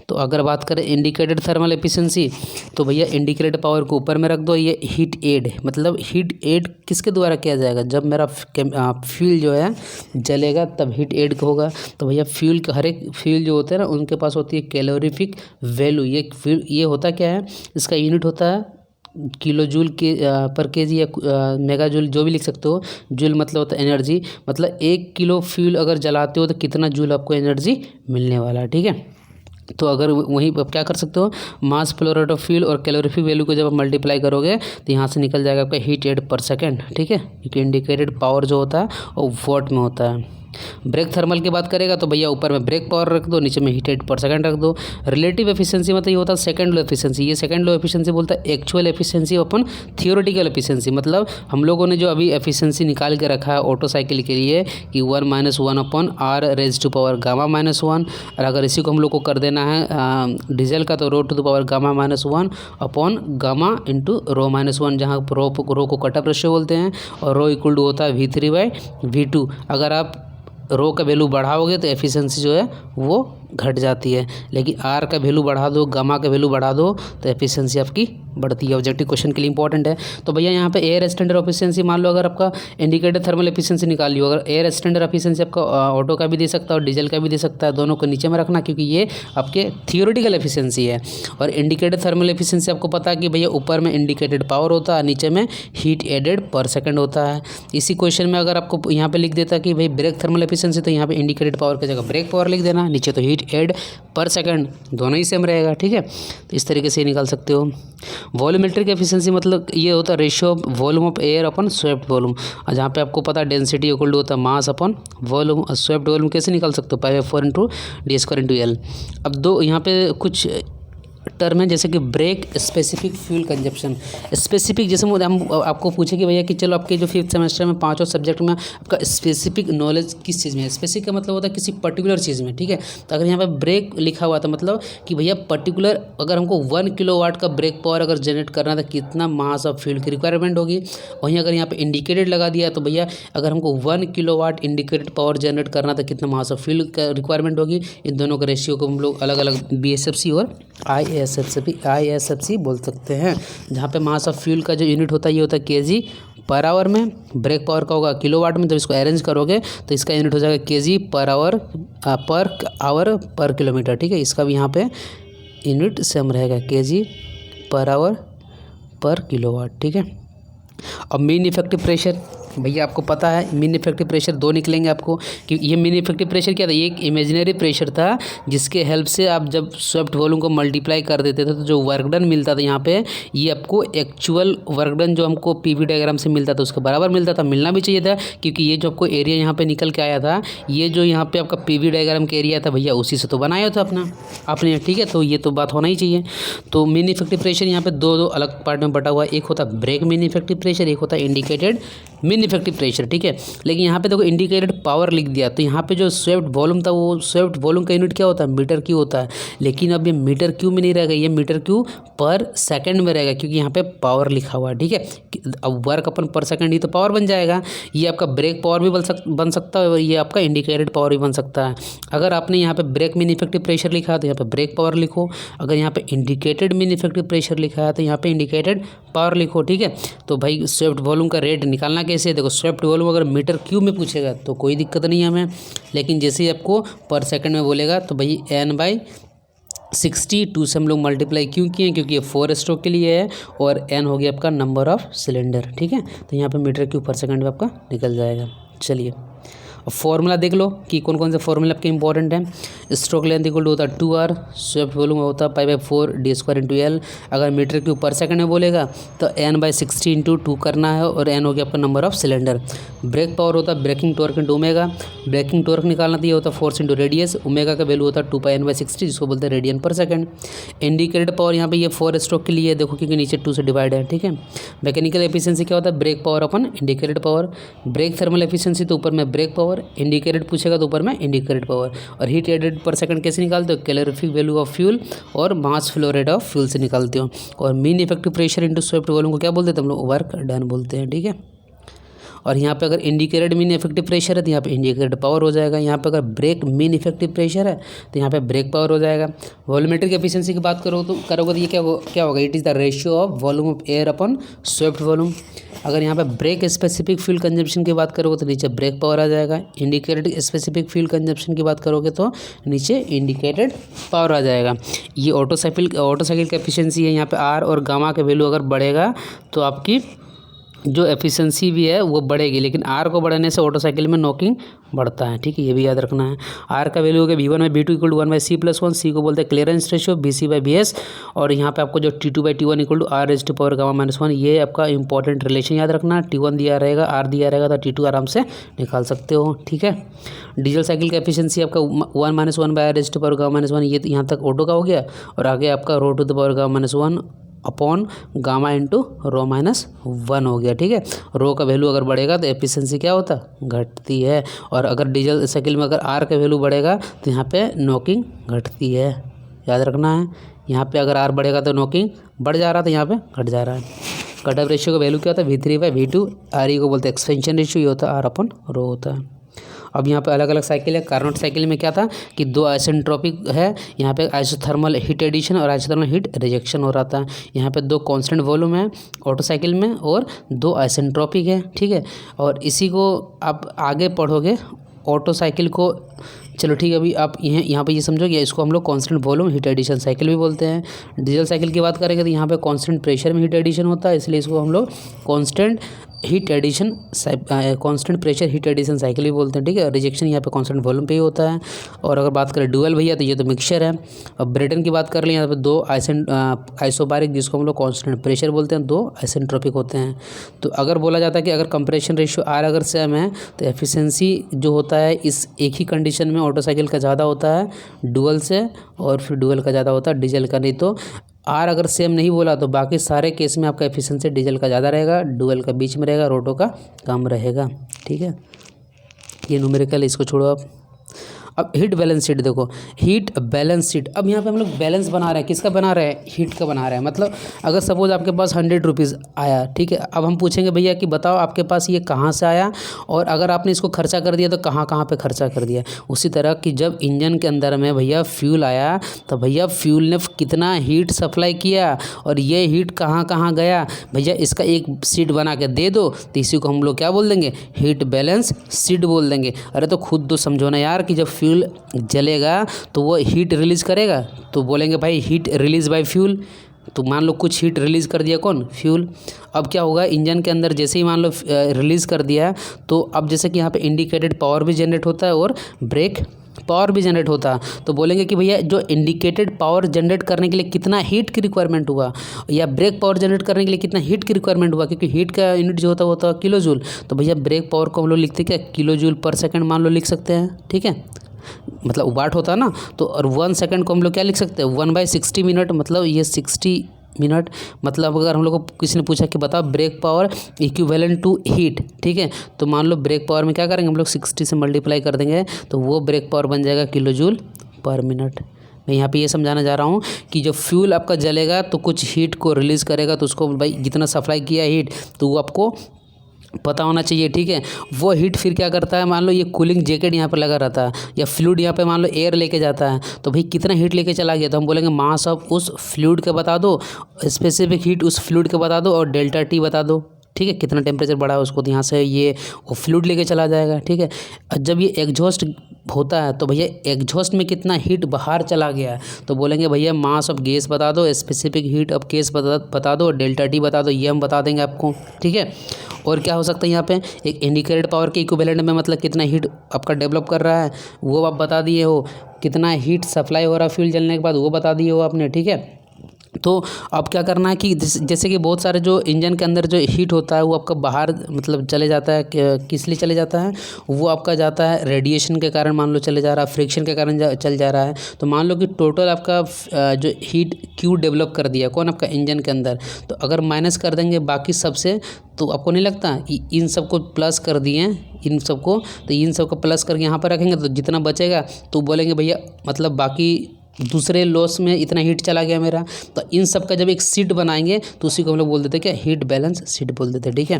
तो अगर बात करें इंडिकेटेड थर्मल एफिशिएंसी तो भैया इंडिकेटेड पावर को ऊपर में रख दो। ये हीट एड, मतलब हीट एड किसके द्वारा किया जाएगा, जब मेरा फ्यूल जो है जलेगा तब हीट एड होगा। तो भैया फ्यूल का हर एक फ्यूल जो होते हैं ना उनके पास होती है कैलोरीफिक वैल्यू। ये होता क्या है, इसका यूनिट होता है किलो जूल के पर केजी या मेगा जूल, जो भी लिख सकते हो। जूल मतलब होता है एनर्जी, मतलब 1 किलो फ्यूल अगर जलाते हो तो कितना जूल आपको एनर्जी मिलने वाला है, ठीक है। तो अगर वहीं आप क्या कर सकते हो, mass flow rate of fuel और कैलोरीफिक वैल्यू को जब आप मल्टीप्लाई करोगे तो यहाँ से निकल जाएगा आपका हीट एड पर सेकेंड, ठीक है। क्योंकि इंडिकेटेड पावर जो होता है वो वॉट में होता है। ब्रेक थर्मल की बात करेगा तो भैया ऊपर में ब्रेक पावर रख दो, नीचे में हीट रेट पर सेकंड रख दो। रिलेटिव एफिशिएंसी मतलब ये होता है सेकंड लो एफिशिएंसी। ये सेकंड लो एफिशिएंसी बोलता है एक्चुअल एफिशिएंसी अपन थियोरेटिकल एफिशिएंसी। मतलब हम लोगों ने जो अभी एफिशिएंसी निकाल के रखा है ऑटो साइकिल के लिए कि 1-1/r⁻⁻⁻⁻1। और अगर इसी को हम लोग को कर देना है डीजल का तो ρ⁻⁻1/Γ-1 जहाँ रो को कटअप रेशियो बोलते हैं और रो इक्वल टू होता है V3/V2। अगर आप रो का वैल्यू बढ़ाओगे तो एफिशिएंसी जो है वो घट जाती है, लेकिन आर का वैल्यू बढ़ा दो, गामा का वैल्यू बढ़ा दो तो एफिशिएंसी आपकी बढ़ती है। ऑब्जेक्टिव क्वेश्चन के लिए इंपॉर्टेंट है। तो भैया यहाँ पे एयर स्टैंडर्ड एफिशिएंसी मान लो अगर आपका इंडिकेटेड थर्मल एफिशिएंसी निकाल लियो, अगर एयर स्टैंडर्ड एफिशिएंसी आपका ऑटो का भी दे सकता है और डीजल का भी दे सकता है, दोनों को नीचे में रखना क्योंकि ये आपके थियोरेटिकल एफिशिएंसी है। और इंडिकेटेड थर्मल एफिशिएंसी आपको पता है कि भैया ऊपर में इंडिकेटेड पावर होता है, नीचे में हीट एडेड पर सेकंड होता है। इसी क्वेश्चन में अगर आपको यहाँ पे लिख देता कि भाई ब्रेक थर्मल एफिशिएंसी तो यहाँ पे इंडिकेटेड पावर की जगह ब्रेक पावर लिख देना, नीचे तो हीट एड पर सेकंड, दोनों ही सेम रहेगा, ठीक है। तो इस तरीके से निकाल सकते हो। वॉल्यूमेट्रिक एफिशिएंसी मतलब ये होता है ratio of volume of air upon swept volume, जहाँ पे आपको पता है डेंसिटी इक्वल टू होता है मास अपन वॉल्यूम। स्वेप्ट वॉल्यूम कैसे निकाल सकते हो, π/4 × d²/L। अब दो यहाँ पे कुछ टर्म है जैसे कि brake specific fuel consumption. Specific जैसे हम आपको पूछे कि भैया कि चलो आपके जो 5th सेमेस्टर में 5 सब्जेक्ट में आपका स्पेसिफिक नॉलेज किस चीज़ में है। स्पेसिफिक का मतलब होता है किसी पर्टिकुलर चीज़ में, ठीक है। तो अगर यहाँ पे ब्रेक लिखा हुआ था मतलब कि भैया पर्टिकुलर अगर हमको 1 किलोवाट का ब्रेक पावर अगर जनरेट करना था कितना मास ऑफ फ्यूल की रिक्वायरमेंट होगी। वहीं अगर यहाँ पे इंडिकेटेड लगा दिया तो भैया अगर हमको 1 किलोवाट इंडिकेटेड पावर जनरेट करना था कितना मास ऑफ फ्यूल का रिक्वायरमेंट होगी। इन दोनों का रेशियो को हम लोग अलग अलग BSFC और ISFC बोल सकते हैं, जहाँ पे मास ऑफ फ्यूल का जो यूनिट होता है ये होता है kg/आवर में, ब्रेक पावर का होगा किलोवाट में। जब इसको अरेंज करोगे तो इसका यूनिट हो जाएगा kg/आवर पर किलोमीटर, ठीक है। इसका भी यहाँ पे यूनिट सेम रहेगा kg/आवर पर किलोवाट, ठीक है। अब मीन इफेक्टिव प्रेशर भैया आपको पता है मीन इफेक्टिव प्रेशर 2 निकलेंगे आपको कि ये मीन इफेक्टिव प्रेशर क्या था, ये एक इमेजिनरी प्रेशर था जिसके हेल्प से आप जब स्वेप्ट वॉल्यूम को मल्टीप्लाई कर देते थे तो जो वर्क डन मिलता था यहाँ पे ये आपको एक्चुअल वर्क डन जो हमको PV डायग्राम से मिलता था उसके बराबर मिलता था, मिलना भी चाहिए था क्योंकि ये जो आपको एरिया यहाँ पर निकल के आया था ये जो यहाँ पर आपका PV डायग्राम का एरिया था भैया उसी से तो बनाया था आपने, ठीक है। तो ये तो बात होना ही चाहिए। तो मीन इफेक्टिव प्रेशर यहाँ पर दो अलग पार्ट में बटा हुआ है, एक होता है ब्रेक मीन इफेक्टिव प्रेशर, एक होता है इंडिकेटेड मीन इफेक्टिव प्रेशर, ठीक है। लेकिन यहाँ पे देखो इंडिकेटेड पावर लिख दिया, तो यहाँ पे जो स्वेप्ट वॉल्यूम था वो स्वेप्ट वॉल्यूम का यूनिट क्या होता है, मीटर क्यू होता है। लेकिन अब ये मीटर क्यू में नहीं रहेगा, ये मीटर क्यू पर सेकंड में रहेगा, क्योंकि यहाँ पे पावर लिखा हुआ है, ठीक है। अब वर्क अपन पर सेकंड ही तो पावर बन जाएगा। ये आपका ब्रेक पावर भी बन सकता है और ये आपका इंडिकेटेड पावर भी बन सकता है। अगर आपने यहाँ पे ब्रेक मीन इफेक्टिव प्रेशर लिखा है तो यहाँ पे ब्रेक पावर लिखो, अगर यहाँ पे इंडिकेटेड मीन इफेक्टिव प्रेशर लिखा है तो यहाँ पे इंडिकेटेड पावर लिखो, ठीक है। तो भाई स्वेप्ट वॉल्यूम का रेट निकालना कैसे है, देखो स्वेप्ट वॉल्यूम अगर मीटर क्यूब में पूछेगा तो कोई दिक्कत नहीं है हमें, लेकिन जैसे ही आपको पर सेकंड में बोलेगा तो भाई n/60 2 से हम लोग मल्टीप्लाई क्यों किए, क्योंकि ये 4 स्ट्रोक के लिए है और n हो गया आपका नंबर ऑफ सिलेंडर, ठीक है। तो यहाँ पे मीटर क्यूब पर सेकंड में आपका निकल जाएगा। चलिए अब फॉर्मूला देख लो कि कौन कौन से फॉर्मूला आपके इंपॉर्टेंट हैं। स्ट्रोक लेंथ इक्वल टू होता है 2r, स्वेप्ट वॉल्यूम होता है π/4 d² × L। अगर मीटर क्यूब पर सेकंड में बोलेगा तो n/60 × 2 करना है और n हो गया आपका number of cylinder. Brake power होता है braking torque × omega, braking torque निकालना तो ये होता है फोर्स × रेडियस, ओमेगा का वैल्यू होता है 2πn/60 जिसको बोलते हैं रेडियन पर सेकंड। इंडिकेटेड पावर यहाँ पे ये 4 स्ट्रोक के लिए देखो क्योंकि नीचे 2 से डिवाइड है, ठीक है। मैकेनिकल एफिशिएंसी क्या होता है, brake power upon indicated power. Brake thermal efficiency तो ऊपर में ब्रेक पावर, इंडिकेटेड पूछेगा तो ऊपर में इंडिकेटेड पावर। और हीट एडेड पर सेकंड कैसे निकालते हो, कैलोरीफिक वैल्यू ऑफ फ्यूल और mass flow rate of fuel से निकालते हो। और mean effective pressure into swept volume को क्या बोलते हैं हम लोग, वर्क डन बोलते हैं, ठीक है। और यहाँ पे अगर इंडिकेटेड मीन इफेक्टिव प्रेशर है तो यहाँ पे इंडिकेटेड पावर हो जाएगा। यहाँ पे अगर ब्रेक मीन इफेक्टिव प्रेशर है तो यहाँ पे ब्रेक पावर हो जाएगा। वॉल्यूमेट्रिक एफिशिएंसी की बात करोगे तो ये क्या होगा, it is the ratio of volume of air upon swept volume. अगर यहाँ पे ब्रेक स्पेसिफिक फ्यूल कंजप्शन की बात करोगे तो नीचे ब्रेक पावर आ जाएगा। इंडिकेटेड स्पेसिफिक फ्यूल कंजप्शन की बात करोगे तो नीचे इंडिकेटेड पावर आ जाएगा। ये ऑटो साइकिल का एफिशिएंसी है। यहाँ पे आर और गामा का वैल्यू अगर बढ़ेगा तो आपकी जो एफिशिएंसी भी है वो बढ़ेगी, लेकिन आर को बढ़ाने से ऑटो साइकिल में नॉकिंग बढ़ता है, ठीक है, ये भी याद रखना है। आर का वैल्यू हो गया V1/V2 = 1/C+1, सी को बोलते हैं क्लियरेंस रेशियो, BC/BS। और यहाँ पे आपको जो T2/T1 = R⁻⁻⁻⁻⁻⁻⁻⁻⁻⁻⁻⁻⁻⁻⁻⁻⁻⁻⁻⁻⁻⁻⁻⁻⁻⁻⁻⁻⁻⁻⁻⁻⁻⁻⁻⁻⁻⁻ ये आपका इंपॉर्टेंट रिलेशन याद रखना, T1 दिया रहेगा तो T2 आराम से निकाल सकते हो, ठीक है। डीजल साइकिल का एफिशिएंसी आपका 1 - 1/R⁻⁻⁻⁻⁻⁻⁻⁻⁻⁻⁻⁻⁻⁻⁻⁻⁻⁻⁻⁻⁻⁻⁻⁻⁻⁻⁻⁻⁻⁻⁻⁻⁻⁻⁻⁻⁻⁻ और आगे आपका ρ² (1 हो गया, ठीक है। रो का वैल्यू अगर बढ़ेगा तो एफिशिएंसी क्या होता है, घटती है। और अगर डीजल साइकिल में अगर आर का वैल्यू बढ़ेगा तो यहाँ पे नॉकिंग घटती है, याद रखना है। यहाँ पे अगर आर बढ़ेगा तो नॉकिंग बढ़ जा रहा था, यहाँ पे घट जा रहा है। कटअप रेशियो का वैल्यू क्या होता है, V3/V2। RE को बोलते हैं एक्सपेंशन रेशियो, ये होता है R/ρ होता है। अब यहाँ पे अलग अलग साइकिल है। कार्नोट साइकिल में क्या था कि 2 आइसेंट्रोपिक है, यहाँ पे आइसोथर्मल हीट एडिशन और आइसोथर्मल हीट रिजेक्शन हो रहा था। यहाँ पे 2 कांस्टेंट वॉल्यूम है ऑटो साइकिल में और 2 आइसेंट्रोपिक है, ठीक है। और इसी को आप आगे पढ़ोगे ऑटो साइकिल को, चलो ठीक है। अभी आप यहाँ पे ये समझोगे, इसको हम लोग constant volume heat addition cycle भी बोलते हैं। डीजल साइकिल की बात करेंगे तो यहाँ पे कांस्टेंट प्रेशर में हीट एडिशन होता है, इसलिए इसको हम लोग constant pressure heat addition cycle भी बोलते हैं, ठीक है। रिजेक्शन यहाँ पे कांस्टेंट वॉल्यूम पे ही होता है। और अगर बात करें डुअल भैया तो ये तो मिक्सचर है। अब ब्रेटन की बात कर लें, यहाँ पे 2 आइसोबारिक जिसको हम लोग कांस्टेंट प्रेशर बोलते हैं, 2 आइसेंट्रोपिक होते हैं। तो अगर बोला जाता है कि अगर कंप्रेशन रेशियो आर अगर सेम है तो एफिशिएंसी जो होता है इस एक ही कंडीशन में ऑटो साइकिल का ज़्यादा होता है डुअल से, और फिर डुअल का ज़्यादा होता है डीजल का। नहीं तो आर अगर सेम नहीं बोला तो बाकी सारे केस में आपका एफिशिएंसी डीजल का ज़्यादा रहेगा, डुअल का बीच में रहेगा, ऑटो का कम रहेगा, ठीक है। ये न्यूमेरिकल, इसको छोड़ो आप। अब हीट बैलेंस शीट देखो, हीट बैलेंस शीट। अब यहाँ पे हम लोग बैलेंस बना रहे हैं, किसका बना रहे हैं, हीट का बना रहे हैं। मतलब अगर सपोज आपके पास 100 रुपीज़ आया, ठीक है। अब हम पूछेंगे भैया कि बताओ आपके पास ये कहाँ से आया और अगर आपने इसको खर्चा कर दिया तो कहाँ कहाँ पे खर्चा कर दिया। उसी तरह कि जब इंजन के अंदर में भैया फ्यूल आया तो भैया फ्यूल ने कितना हीट सप्लाई किया और ये हीट कहाँ कहाँ गया, भैया इसका एक शीट बना के दे दो तो इसी को हम लोग क्या बोल देंगे, हीट बैलेंस शीट बोल देंगे। अरे तो खुद तो समझो ना यार कि जब फ्यूल जलेगा तो वो हीट रिलीज करेगा, तो बोलेंगे भाई हीट रिलीज बाय फ्यूल। तो मान लो कुछ हीट रिलीज़ कर दिया कौन, फ्यूल। अब क्या होगा, इंजन के अंदर जैसे ही मान लो रिलीज़ कर दिया तो अब जैसे कि यहाँ पे इंडिकेटेड पावर भी जनरेट होता है और ब्रेक पावर भी जनरेट होता है। तो बोलेंगे कि भैया जो इंडिकेटेड पावर जनरेट करने के लिए कितना हीट की रिक्वायरमेंट हुआ या ब्रेक पावर जनरेट करने के लिए कितना हीट की रिक्वायरमेंट हुआ, क्योंकि हीट का यूनिट जो होता है वो होता है किलो जूल। तो भैया ब्रेक पावर को हम लोग लिखते क्या, किलो जूल पर सेकंड मान लो लिख सकते हैं, ठीक है। मतलब वाट होता है ना, तो और 1 सेकंड को हम लोग क्या लिख सकते हैं, 1/60 मिनट। मतलब ये 60 मिनट। मतलब अगर हम लोग को किसी ने पूछा कि बताओ brake power equivalent to heat, ठीक है, तो मान लो ब्रेक पावर में क्या करेंगे हम लोग 60 से मल्टीप्लाई कर देंगे तो वो ब्रेक पावर बन जाएगा किलो जूल पर मिनट। मैं यहाँ पे ये समझाना चाह रहा हूँ कि जब फ्यूल आपका जलेगा तो कुछ हीट को रिलीज़ करेगा, तो उसको भाई जितना सप्लाई किया हीट तो वो आपको पता होना चाहिए, ठीक है। वो हीट फिर क्या करता है, मान लो ये कूलिंग जैकेट यहाँ पे लगा रहता है या फ्लूइड यहाँ पे मान लो एयर लेके जाता है, तो भाई कितना हीट लेके चला गया, तो हम बोलेंगे मास ऑफ उस फ्लूइड का बता दो, स्पेसिफिक हीट उस फ्लूइड का बता दो और डेल्टा टी बता दो, ठीक है, कितना टेम्परेचर बढ़ा है उसको, तो यहाँ से ये वो फ्लूइड लेके चला जाएगा, ठीक है। जब ये एग्जॉस्ट होता है तो भैया एग्जॉस्ट में कितना हीट बाहर चला गया है, तो बोलेंगे भैया मास ऑफ गैस बता दो, स्पेसिफिक हीट ऑफ गैस बता दो, डेल्टा टी बता दो, ये हम बता देंगे आपको, ठीक है। और क्या हो सकता है यहाँ पे एक इंडिकेटेड पावर के इक्विवेलेंट में मतलब कितना हीट आपका डेवलप कर रहा है वो आप बता दिए हो, कितना हीट सप्लाई हो रहा है फ्यूल जलने के बाद वो बता दिए हो आपने, ठीक है। तो अब क्या करना है कि जैसे कि बहुत सारे जो इंजन के अंदर जो हीट होता है वो आपका बाहर मतलब चले जाता है, किस लिए चले जाता है, वो आपका जाता है रेडिएशन के कारण, मान लो चले जा रहा है, फ्रिक्शन के कारण चल जा रहा है, तो मान लो कि टोटल आपका जो हीट क्यू डेवलप कर दिया कौन, आपका इंजन के अंदर, तो अगर माइनस कर देंगे बाकी सबसे तो आपको नहीं लगता इन सबको प्लस कर दिए इन सबको, तो इन सबको प्लस करके यहाँ पर रखेंगे तो जितना बचेगा तो बोलेंगे भैया मतलब बाकी दूसरे लॉस में इतना हीट चला गया मेरा, तो इन सब का जब एक शीट बनाएंगे तो उसी को हम लोग बोल देते हैं क्या, हीट बैलेंस शीट बोल देते हैं, ठीक है।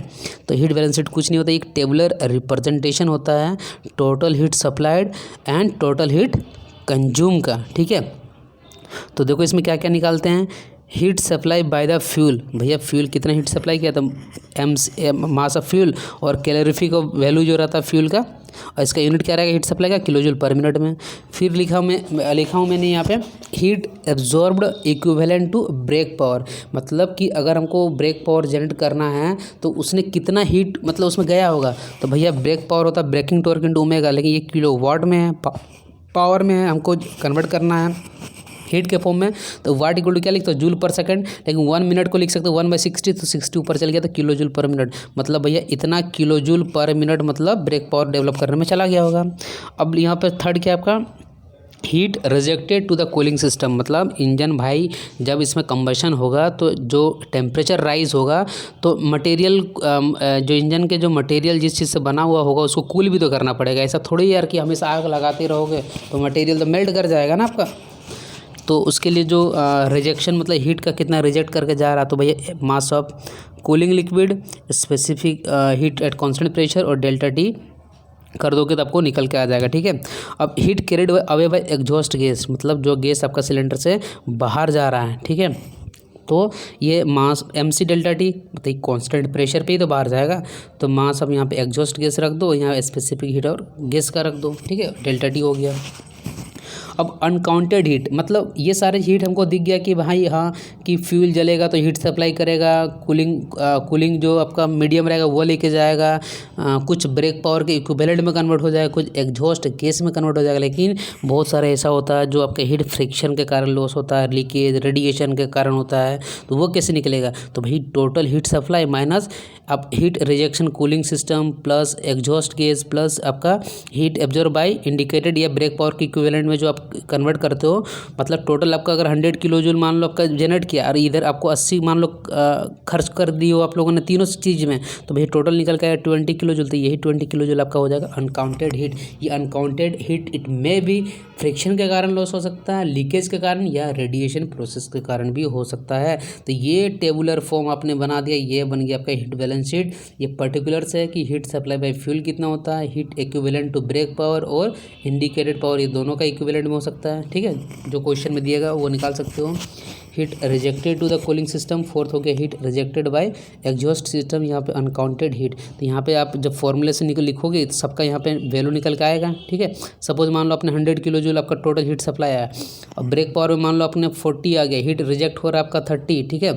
तो हीट बैलेंस शीट कुछ नहीं होता, एक टेबुलर रिप्रेजेंटेशन होता है total heat supplied and total heat consume का, ठीक है। तो देखो इसमें क्या क्या निकालते हैं, heat supply by the fuel, भैया फ्यूल कितना हीट सप्लाई किया था, मास ऑफ फ्यूल, और कैलोरीफिक वैल्यू जो रहता है फ्यूल का, और इसका यूनिट क्या रहेगा हीट सप्लाई का किलो जूल पर मिनट में। फिर लिखा हूँ मैंने यहाँ पे heat absorbed equivalent to brake power, मतलब कि अगर हमको ब्रेक पावर जनरेट करना है तो उसने कितना हीट मतलब उसमें गया होगा, तो भैया ब्रेक पावर होता है ब्रेकिंग टॉर्क इनटू ओमेगा, लेकिन ये किलो वाट में है, पावर में है, हमको कन्वर्ट करना है हीट के फॉर्म में, तो वाट इक्वल टू क्या लिखते हो जूल पर सेकंड, लेकिन 1 मिनट को लिख सकते हो 1/60, तो 60 ऊपर चल गया तो किलो जूल पर मिनट, मतलब भैया इतना किलो जूल पर मिनट मतलब ब्रेक पावर डेवलप करने में चला गया होगा। अब यहाँ पर थर्ड क्या आपका heat rejected to the cooling system, मतलब इंजन भाई जब इसमें कंबशन होगा तो जो टेम्परेचर राइज होगा तो मटेरियल जो इंजन के जो मटेरियल जिस चीज़ से बना हुआ होगा उसको कूल भी तो करना पड़ेगा, ऐसा थोड़ी यार कि हमेशा आग लगाते रहोगे तो मटेरियल तो मेल्ट कर जाएगा ना आपका। तो उसके लिए जो रिजेक्शन मतलब हीट का कितना रिजेक्ट करके जा रहा, तो भैया mass of cooling liquid, specific heat at constant pressure और डेल्टा टी कर दोगे तो आपको निकल के आ जाएगा, ठीक है। अब heat carried away by exhaust gas, मतलब जो गैस आपका सिलेंडर से बाहर जा रहा है, ठीक है, तो ये मास MC डेल्टा टी मतलब कांस्टेंट प्रेशर पे ही तो बाहर जाएगा, तो मास अब यहाँ पे एग्जॉस्ट गैस रख दो, यहाँ स्पेसिफिक हीट और गैस का रख दो, ठीक है, डेल्टा टी हो गया। अब अनकाउंटेड हीट, मतलब ये सारे हीट हमको दिख गया कि भाई हाँ कि फ्यूल जलेगा तो हीट सप्लाई करेगा, कूलिंग जो आपका मीडियम रहेगा वो लेके जाएगा, कुछ ब्रेक पावर के इक्विवेलेंट में कन्वर्ट हो जाएगा, कुछ एग्जॉस्ट गैस में कन्वर्ट हो जाएगा, लेकिन बहुत सारा ऐसा होता है जो आपके हीट फ्रिक्शन के कारण लॉस होता है, लीकेज रेडिएशन के कारण होता है, तो वो कैसे निकलेगा, तो भाई टोटल हीट सप्लाई माइनस आप heat rejection cooling system plus exhaust gas plus आपका हीट एब्जॉर्ब बाय इंडिकेटेड या ब्रेक पावर के इक्विवेलेंट में जो आप कन्वर्ट करते हो, मतलब टोटल आपका अगर 100 किलो जूल मान लो आपका जनरेट किया और इधर आपको 80 मान लो खर्च कर दी हो आप लोगों ने तीनों चीज़ में, तो भाई टोटल निकल के आया 20 किलो जूल, तो यही 20 किलो जूल आपका हो जाएगा अनकाउंटेड हीट। ये uncounted heat it may be friction के कारण लॉस हो सकता है, लीकेज के कारण या रेडिएशन प्रोसेस के कारण भी हो सकता है। तो ये टेबुलर फॉर्म आपने बना दिया, ये बन गया आपका हीट बैलेंस शीट। ये पर्टिकुलर्स है कि हीट सप्लाई बाय फ्यूल कितना होता है, heat equivalent to brake power और इंडिकेटेड पावर, ये दोनों का इक्विवेलेंट में हो सकता है, ठीक है, जो क्वेश्चन में दिएगा वो निकाल सकते हो। Heat rejected to the cooling system, fourth हो गया heat rejected by exhaust system, यहाँ पे अनकाउंटेड हीट। तो यहाँ पे आप जब फॉर्मूले से लिखोगे तो सबका यहाँ पे वैल्यू निकल के आएगा, ठीक है। सपोज मान लो आपने 100 किलो जूल आपका टोटल हीट सप्लाई आया, अब ब्रेक पावर में मान लो आपने 40 आ गया, हीट रिजेक्ट हो रहा है आपका 30, ठीक है,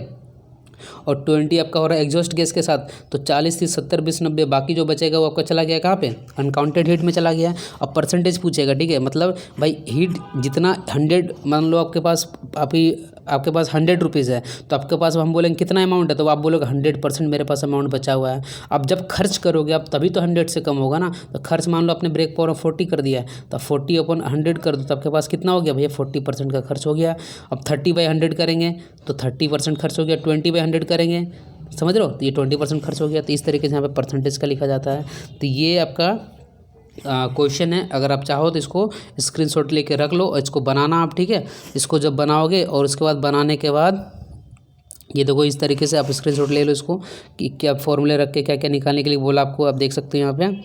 और 20 आपका हो रहा है एग्जॉस्ट गैस के साथ, तो 40 30 70 20 90, बाकी जो बचेगा वो आपका चला गया कहाँ पे, अनकाउंटेड हीट में चला गया। अब परसेंटेज पूछेगा, ठीक है, मतलब भाई हीट जितना 100 मान लो आपके पास अभी आपके पास 100 रुपीज़ है, तो आपके पास हम बोलेंगे कितना अमाउंट है, तो आप बोलोगे 100% मेरे पास अमाउंट बचा हुआ है। अब जब खर्च करोगे आप तभी तो 100 से कम होगा ना। तो खर्च मान लो आपने ब्रेक पावर 40 कर दिया है, तो 40/100 कर दो, तो आपके पास कितना हो गया भैया, 40% का खर्च हो गया। अब 30/100 करेंगे तो 30% खर्च हो गया। 20/100 करेंगे, समझ रहे हो, तो ये 20% खर्च हो गया। तो इस तरीके से यहाँ पे परसेंटेज का लिखा जाता है। तो ये आपका क्वेश्चन है। अगर आप चाहो तो इसको स्क्रीनशॉट लेके रख लो और इसको बनाना आप, ठीक है। इसको जब बनाओगे और उसके बाद बनाने के बाद ये देखो इस तरीके से आप स्क्रीनशॉट ले लो इसको कि क्या फॉर्मूले रख के क्या क्या निकालने के लिए बोला आपको, आप देख सकते हो यहाँ पे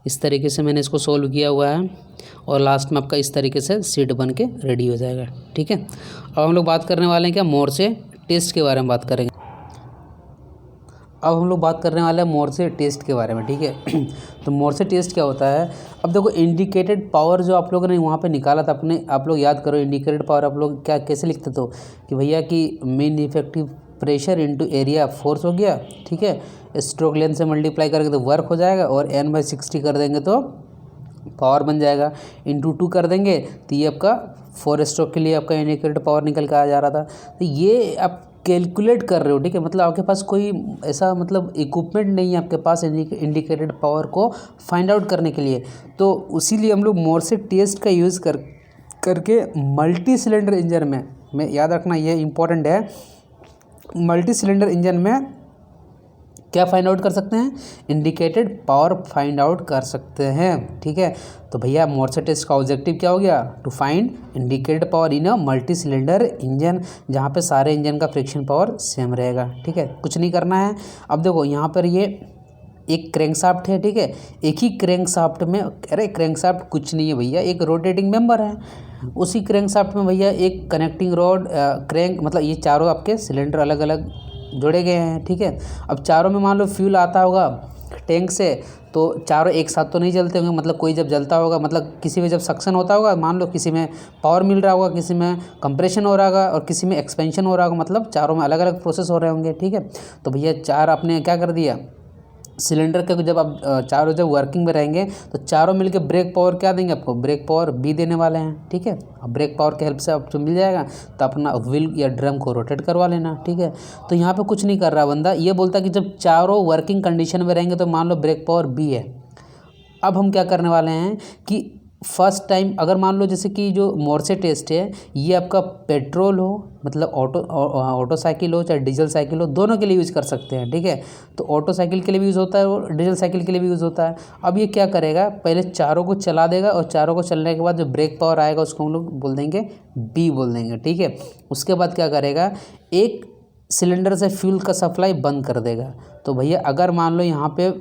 इस तरीके से मैंने इसको सोल्व किया हुआ है। और लास्ट में आपका इस तरीके से शीट बन के रेडी हो जाएगा, ठीक है। अब हम लोग बात करने वाले हैं क्या, मोर्से टेस्ट के बारे में बात करेंगे। अब हम लोग बात करने वाले हैं मोर्से टेस्ट के बारे में, ठीक है। तो मोर्से टेस्ट क्या होता है। अब देखो इंडिकेटेड पावर जो आप लोगों ने वहाँ पे निकाला था अपने, आप लोग याद करो इंडिकेटेड पावर आप लोग क्या कैसे लिखते थे कि भैया कि mean effective pressure into area force हो गया, ठीक है। स्ट्रोक लेंथ से मल्टीप्लाई करके तो वर्क हो जाएगा और n/60 कर देंगे तो पावर बन जाएगा। इंटू 2 कर देंगे तो ये आपका 4 स्ट्रोक के लिए आपका इंडिकेटेड पावर निकल के आ जा रहा था। तो ये आप कैलकुलेट कर रहे हो, ठीक है। मतलब आपके पास कोई ऐसा मतलब इक्विपमेंट नहीं है आपके पास इंडिकेटेड पावर को फाइंड आउट करने के लिए। तो उसीलिए हम लोग मोर्से टेस्ट का यूज़ करके मल्टी सिलेंडर इंजन में याद रखना ये इंपॉर्टेंट है, मल्टी सिलेंडर इंजन में क्या फाइंड आउट कर सकते हैं, इंडिकेटेड पावर फाइंड आउट कर सकते हैं, ठीक है। तो भैया मोर्से टेस्ट का ऑब्जेक्टिव क्या हो गया, to find indicated power in a multi cylinder engine, जहाँ पे सारे इंजन का फ्रिक्शन पावर सेम रहेगा, ठीक है। कुछ नहीं करना है। अब देखो यहाँ पर ये एक क्रैंकशाफ्ट है, ठीक है। एक ही क्रैंकशाफ्ट में, अरे क्रैंकशाफ्ट कुछ नहीं है भैया, एक रोटेटिंग मेंबर है। उसी क्रैंकशाफ्ट में भैया एक कनेक्टिंग रॉड क्रैंक, मतलब ये चारों आपके सिलेंडर अलग अलग जोड़े गए हैं, ठीक है। अब चारों में मान लो फ्यूल आता होगा टैंक से, तो चारों एक साथ तो नहीं जलते होंगे, मतलब कोई जब जलता होगा, मतलब किसी में जब सक्शन होता होगा, मान लो किसी में पावर मिल रहा होगा, किसी में कंप्रेशन हो रहा होगा और किसी में एक्सपेंशन हो रहा होगा, मतलब चारों में अलग अलग प्रोसेस हो रहे होंगे, ठीक है। तो भैया चार आपने क्या कर दिया, सिलेंडर का जब आप चारों जब वर्किंग में रहेंगे तो चारों मिलके ब्रेक पावर क्या देंगे आपको, ब्रेक पावर B देने वाले हैं, ठीक है। अब ब्रेक पावर के हेल्प से आपको मिल जाएगा तो अपना व्हील या ड्रम को रोटेट करवा लेना, ठीक है। तो यहाँ पे कुछ नहीं कर रहा बंदा, ये बोलता कि जब चारों वर्किंग कंडीशन में रहेंगे तो मान लो ब्रेक पावर B है। अब हम क्या करने वाले हैं कि फर्स्ट टाइम अगर मान लो जैसे कि जो मोर्से टेस्ट है ये आपका पेट्रोल हो, मतलब ऑटो साइकिल हो चाहे डीजल साइकिल हो, दोनों के लिए यूज़ कर सकते हैं, ठीक है। तो ऑटो साइकिल के लिए भी यूज़ होता है और डीजल साइकिल के लिए भी यूज़ होता है। अब ये क्या करेगा, पहले चारों को चला देगा और चारों को चलने के बाद जो ब्रेक पावर आएगा उसको हम लोग बोल देंगे B बोल देंगे, ठीक है। उसके बाद क्या करेगा, एक सिलेंडर से फ्यूल का सप्लाई बंद कर देगा। तो भैया अगर मान लो यहाँ पे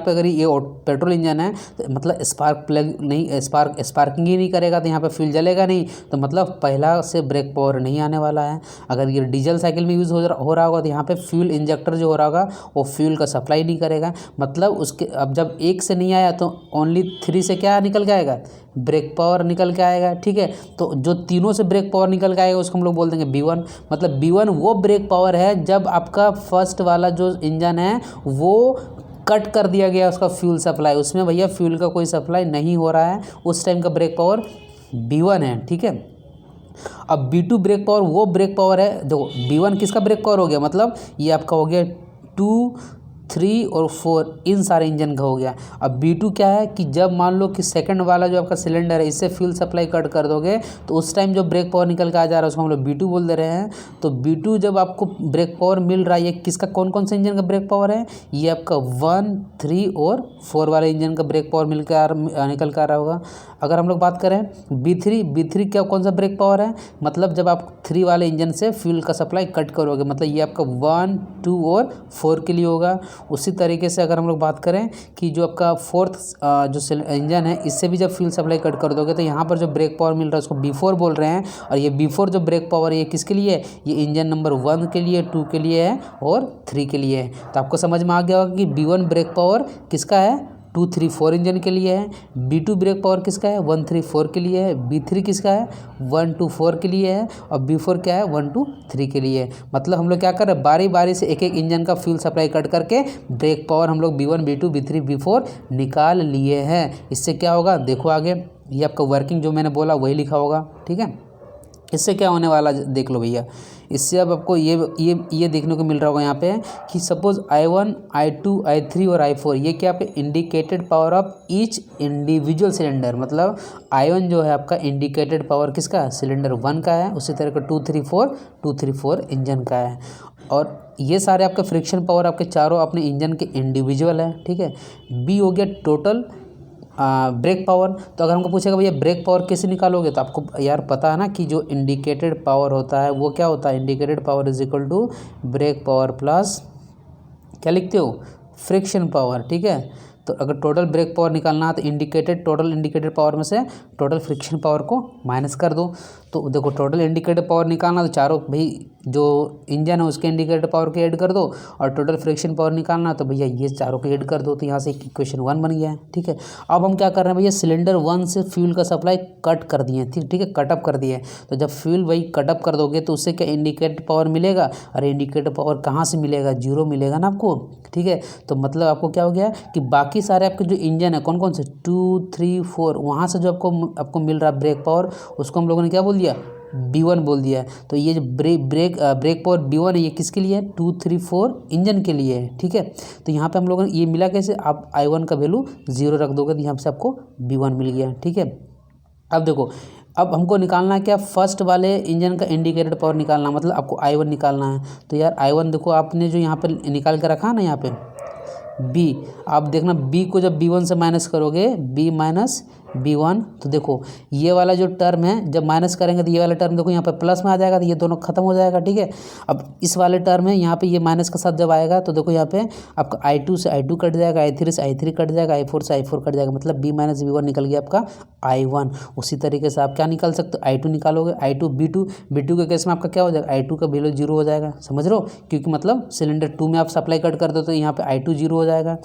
अगर ये पेट्रोल इंजन है तो मतलब स्पार्क प्लग नहीं, स्पार्किंग ही नहीं करेगा तो यहाँ पे फ्यूल जलेगा नहीं, तो मतलब पहला से ब्रेक पावर नहीं आने वाला है। अगर ये डीजल साइकिल में यूज़ हो रहा होगा तो यहाँ पे फ्यूल इंजेक्टर जो हो रहा होगा वो फ्यूल का सप्लाई नहीं करेगा, मतलब उसके अब जब 1 से नहीं आया तो ओनली 3 से क्या निकल के आएगा, ब्रेक पावर निकल के आएगा, ठीक है। तो जो तीनों से ब्रेक पावर निकल के आएगा उसको हम लोग बोल देंगे B1। मतलब B1 वो ब्रेक पावर है जब आपका फर्स्ट वाला जो इंजन है वो कट कर दिया गया उसका फ्यूल सप्लाई, उसमें भैया फ्यूल का कोई सप्लाई नहीं हो रहा है, उस टाइम का ब्रेक पावर B1 है, ठीक है। अब B2 ब्रेक पावर वो ब्रेक पावर है, देखो B1 किसका ब्रेक पावर हो गया, मतलब ये आपका हो गया 2, 3 और 4 इन सारे इंजन का हो गया। अब B2 क्या है कि जब मान लो कि सेकंड वाला जो आपका सिलेंडर है इससे फ्यूल सप्लाई कट कर दोगे तो उस टाइम जो ब्रेक पावर निकल के आ जा रहा है उसको हम लोग B2 बोल दे रहे हैं। तो B2 जब आपको ब्रेक पावर मिल रहा है, ये किसका कौन कौन सा इंजन का ब्रेक पावर है, ये आपका 1, 3 और 4 वाले इंजन का ब्रेक पावर निकल के आ रहा होगा। अगर हम लोग बात करें B3 क्या कौन सा ब्रेक पावर है, मतलब जब आप 3 वाले इंजन से फ्यूल का सप्लाई कट करोगे, मतलब ये आपका 1, 2 और 4 के लिए होगा। उसी तरीके से अगर हम लोग बात करें कि जो आपका फोर्थ जो इंजन है इससे भी जब फ्यूल सप्लाई कट कर दोगे तो यहाँ पर जो ब्रेक पावर मिल रहा है उसको B4 बोल रहे हैं। और ये B4 जो ब्रेक पावर है ये किसके लिए है, ये इंजन नंबर 1 के लिए, 2 के लिए है और 3 के लिए है। तो आपको समझ में आ गया होगा कि B1 ब्रेक पावर किसका है, 2, 3, 4 इंजन के लिए है। B2 ब्रेक पावर किसका है, 1, 3, 4 के लिए है। B3 किसका है, 1, 2, 4 के लिए है। और B4 क्या है, 1, 2, 3 के लिए है। मतलब हम लोग क्या कर रहे हैं, बारी बारी से एक एक इंजन का फ्यूल सप्लाई कट करके ब्रेक पावर हम लोग B1, B2, B3, B4 निकाल लिए हैं। इससे क्या होगा देखो आगे, ये आपका वर्किंग जो मैंने बोला वही लिखा होगा, ठीक है। इससे क्या होने वाला देख लो भैया। इससे अब आपको ये देखने को मिल रहा होगा यहाँ पे कि सपोज I1 I2 I3 और I4 ये क्या आपके indicated power of each individual cylinder, मतलब I1 जो है आपका इंडिकेटेड पावर किसका है, सिलेंडर 1 का है, उसी तरह का 234 इंजन का है। और ये सारे आपके फ्रिक्शन पावर आपके चारों अपने इंजन के इंडिविजुअल है, ठीक है। बी हो गया टोटल ब्रेक पावर। तो अगर हमको पूछेगा भैया ब्रेक पावर कैसे निकालोगे, तो आपको यार पता है ना कि जो इंडिकेटेड पावर होता है वो क्या होता है, indicated power is equal to brake power plus क्या लिखते हो, फ्रिक्शन पावर, ठीक है। तो अगर टोटल ब्रेक पावर निकालना है तो टोटल इंडिकेटेड पावर में से टोटल फ्रिक्शन पावर को माइनस कर दो। तो देखो टोटल इंडिकेटेड पावर निकालना तो चारों भाई जो इंजन है उसके इंडिकेटेड पावर को ऐड कर दो, और टोटल फ्रिक्शन पावर निकालना तो भैया ये चारों को ऐड कर दो। तो यहाँ से इक्वेशन 1 बन गया है, ठीक है। अब हम क्या कर रहे हैं भैया, सिलेंडर 1 से फ्यूल का सप्लाई कट कर दिए, ठीक है, कटअप कर दिए। तो जब फ्यूल वही कटअप कर दोगे तो उससे क्या इंडिकेटेड पावर मिलेगा, अरे इंडिकेटेड पावर कहाँ से मिलेगा, 0 मिलेगा ना आपको, ठीक है। तो मतलब आपको क्या हो गया कि बाकी सारे आपके जो इंजन है कौन कौन से 2 3 4 वहाँ से जो आपको मिल रहा है ब्रेक पावर, उसको हम लोगों ने क्या बोल दिया, B1 बोल दिया है। तो ये जो ब्रेक पावर B1 है ये किसके लिए है, 2 3 4 इंजन के लिए है, ठीक है। तो यहाँ पे हम लोगों ने ये मिला कैसे, आप I1 का वैल्यू 0 रख दोगे तो यहाँ से आपको B1 मिल गया, ठीक है। अब देखो अब हमको निकालना है क्या, फर्स्ट वाले इंजन का इंडिकेटेड पावर निकालना, मतलब आपको I1 निकालना है। तो यार I1 देखो आपने जो यहाँ पर निकाल के रखा है ना, यहाँ पे बी, आप देखना बी को जब B1 से माइनस करोगे, B माइनस B1, तो देखो ये वाला जो टर्म है जब माइनस करेंगे तो ये वाला टर्म देखो यहाँ पे प्लस में आ जाएगा, तो ये दोनों खत्म हो जाएगा, ठीक है। अब इस वाले टर्म में यहाँ पे ये माइनस के साथ जब आएगा तो देखो यहाँ पे आपका I2 से I2 कट जाएगा, I3 से I3 कट जाएगा, I4 से I4 कट जाएगा, मतलब B माइनस B1 निकल गया आपका I1। उसी तरीके से आप क्या निकाल सकते हो, I2 निकालोगे, I2 B2 के केस में आपका क्या हो जाएगा, I2 का वैल्यू 0 हो जाएगा, समझ रहे हो, क्योंकि मतलब सिलेंडर 2 में आप सप्लाई कट कर दो तो यहाँ पे I2 0 हो जाएगा,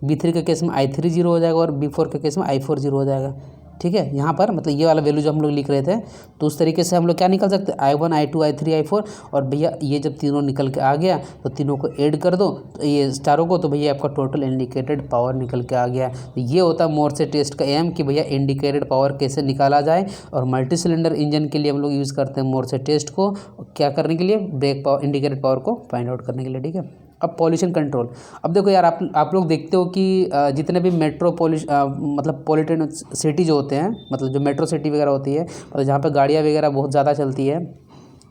B3 के केस में I3 0 हो जाएगा, और B4 के केस में I4 0 हो जाएगा, ठीक है। यहाँ पर मतलब ये वाला वैल्यू जो हम लोग लिख रहे थे, तो उस तरीके से हम लोग क्या निकल सकते हैं, I1 I2 I3 I4, और भैया ये जब तीनों निकल के आ गया तो तीनों को ऐड कर दो, तो ये चारों को, तो भैया आपका टोटल इंडिकेटेड पावर निकल के आ गया। तो ये होता है मोर्से टेस्ट का एम कि भैया इंडिकेटेड पावर कैसे निकाला जाए। और मल्टी सिलेंडर इंजन के लिए हम लोग यूज़ करते हैं मोर्से टेस्ट को, क्या करने के लिए, ब्रेक पावर इंडिकेटेड पावर को फाइंड आउट करने के लिए, ठीक है। अब पॉल्यूशन कंट्रोल, अब देखो यार आप लोग देखते हो कि जितने भी मतलब पॉलिटन सिटी जो होते हैं, मतलब जो मेट्रो सिटी वगैरह होती है, मतलब जहाँ पे गाड़ियाँ वगैरह बहुत ज़्यादा चलती है,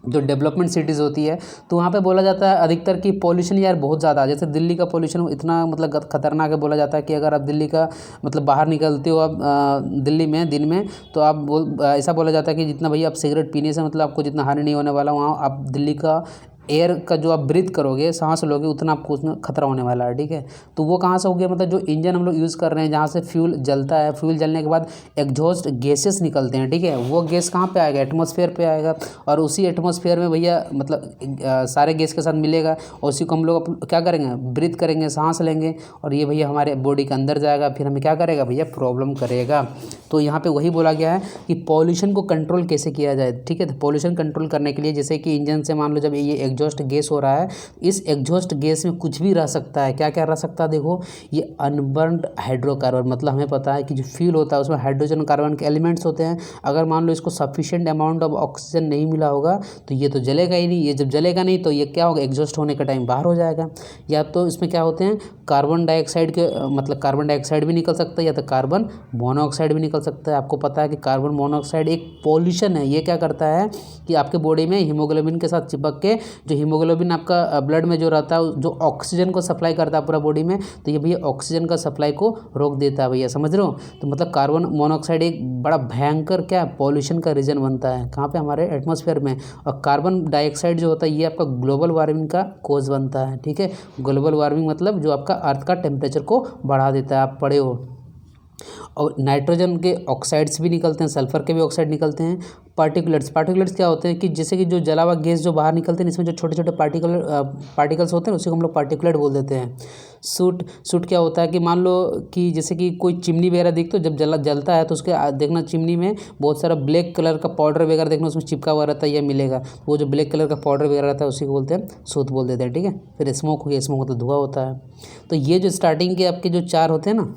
जो डेवलपमेंट सिटीज़ होती है, तो वहाँ पे बोला जाता है अधिकतर कि पॉल्यूशन यार बहुत ज़्यादा, जैसे दिल्ली का पॉल्यूशन इतना मतलब खतरनाक है, बोला जाता है कि अगर आप दिल्ली का मतलब बाहर निकलते हो आप दिल्ली में दिन में, तो आप ऐसा बोला जाता है कि जितना भैया आप सिगरेट पीने से मतलब आपको जितना हानि नहीं होने वाला, वहाँ आप दिल्ली का एयर का जो आप ब्रीथ करोगे, सांस लोगे, उतना आपको उसमें खतरा होने वाला है, ठीक है। तो वो कहाँ से हो गया, मतलब जो इंजन हम लोग यूज़ कर रहे हैं, जहाँ से फ्यूल जलता है, फ्यूल जलने के बाद एग्जॉस्ट गैसेस निकलते हैं, ठीक है, वो गैस कहाँ पे आएगा, एटमॉस्फेयर पे आएगा, और उसी एटमॉस्फेयर में भैया मतलब सारे गैस के साथ मिलेगा, और उसी को हम लोग क्या करेंगे, ब्रीथ करेंगे, सांस लेंगे, और ये भैया हमारे बॉडी के अंदर जाएगा, फिर हमें क्या करेगा भैया, प्रॉब्लम करेगा। तो यहाँ पे वही बोला गया है कि पॉल्यूशन को कंट्रोल कैसे किया जाए, ठीक है। तो पॉल्यूशन कंट्रोल करने के लिए जैसे कि इंजन से मान लो जब ये एग्जॉस्ट गैस हो रहा है, इस एग्जॉस्ट गैस में कुछ भी रह सकता है, क्या क्या रह सकता है, देखो ये अनबर्न्ड हाइड्रोकार्बन, मतलब हमें पता है कि जो फ्यूल होता है उसमें हाइड्रोजन कार्बन के एलिमेंट्स होते हैं, अगर मान लो इसको सफिशिएंट अमाउंट ऑफ ऑक्सीजन नहीं मिला होगा तो ये तो जलेगा ही नहीं, ये जब जलेगा नहीं तो ये क्या होगा, एग्जॉस्ट होने का टाइम बाहर हो जाएगा। या तो इसमें क्या होते हैं, कार्बन डाइऑक्साइड के मतलब कार्बन डाइऑक्साइड भी निकल सकता है, या तो कार्बन मोनोऑक्साइड भी निकल सकता है। आपको पता है कि कार्बन मोनोऑक्साइड एक पॉल्यूशन है, ये क्या करता है कि आपके बॉडी में हीमोग्लोबिन के साथ चिपक के, जो हीमोग्लोबिन आपका ब्लड में जो रहता है, जो ऑक्सीजन को सप्लाई करता है पूरा बॉडी में, तो ये भैया ऑक्सीजन का सप्लाई को रोक देता है भैया, समझ रहे हो। तो मतलब कार्बन मोनोऑक्साइड एक बड़ा भयंकर क्या पॉल्यूशन का रीजन बनता है, कहाँ पे, हमारे एटमॉस्फेयर में। और कार्बन डाइऑक्साइड जो होता है ये आपका ग्लोबल वार्मिंग का कोज बनता है, ठीक है। ग्लोबल वार्मिंग मतलब जो आपका अर्थ का टेम्परेचर को बढ़ा देता है, आप पढ़े हो। और नाइट्रोजन के ऑक्साइड्स भी निकलते हैं, सल्फर के भी ऑक्साइड निकलते हैं। पार्टिकुलेट्स क्या होते हैं कि जैसे कि जो जला हुआ गैस जो बाहर निकलते हैं, इसमें जो छोटे छोटे पार्टिकल्स होते हैं उसी को हम लोग पार्टिकुलेट बोल देते हैं। सूट क्या होता है कि मान लो कि जैसे कि कोई चिमनी वगैरह देखते हो, जब जलता है तो उसके देखना चिमनी में बहुत सारा ब्लैक कलर का पाउडर वगैरह देखना उसमें चिपका हुआ रहता है, यह मिलेगा, वो जो ब्लैक कलर का पाउडर वगैरह रहता है उसी को बोलते हैं सूट बोल देते हैं, ठीक है। फिर स्मोक हो गया, स्मोक मतलब धुआं होता है। तो ये जो स्टार्टिंग के आपके जो चार होते हैं ना,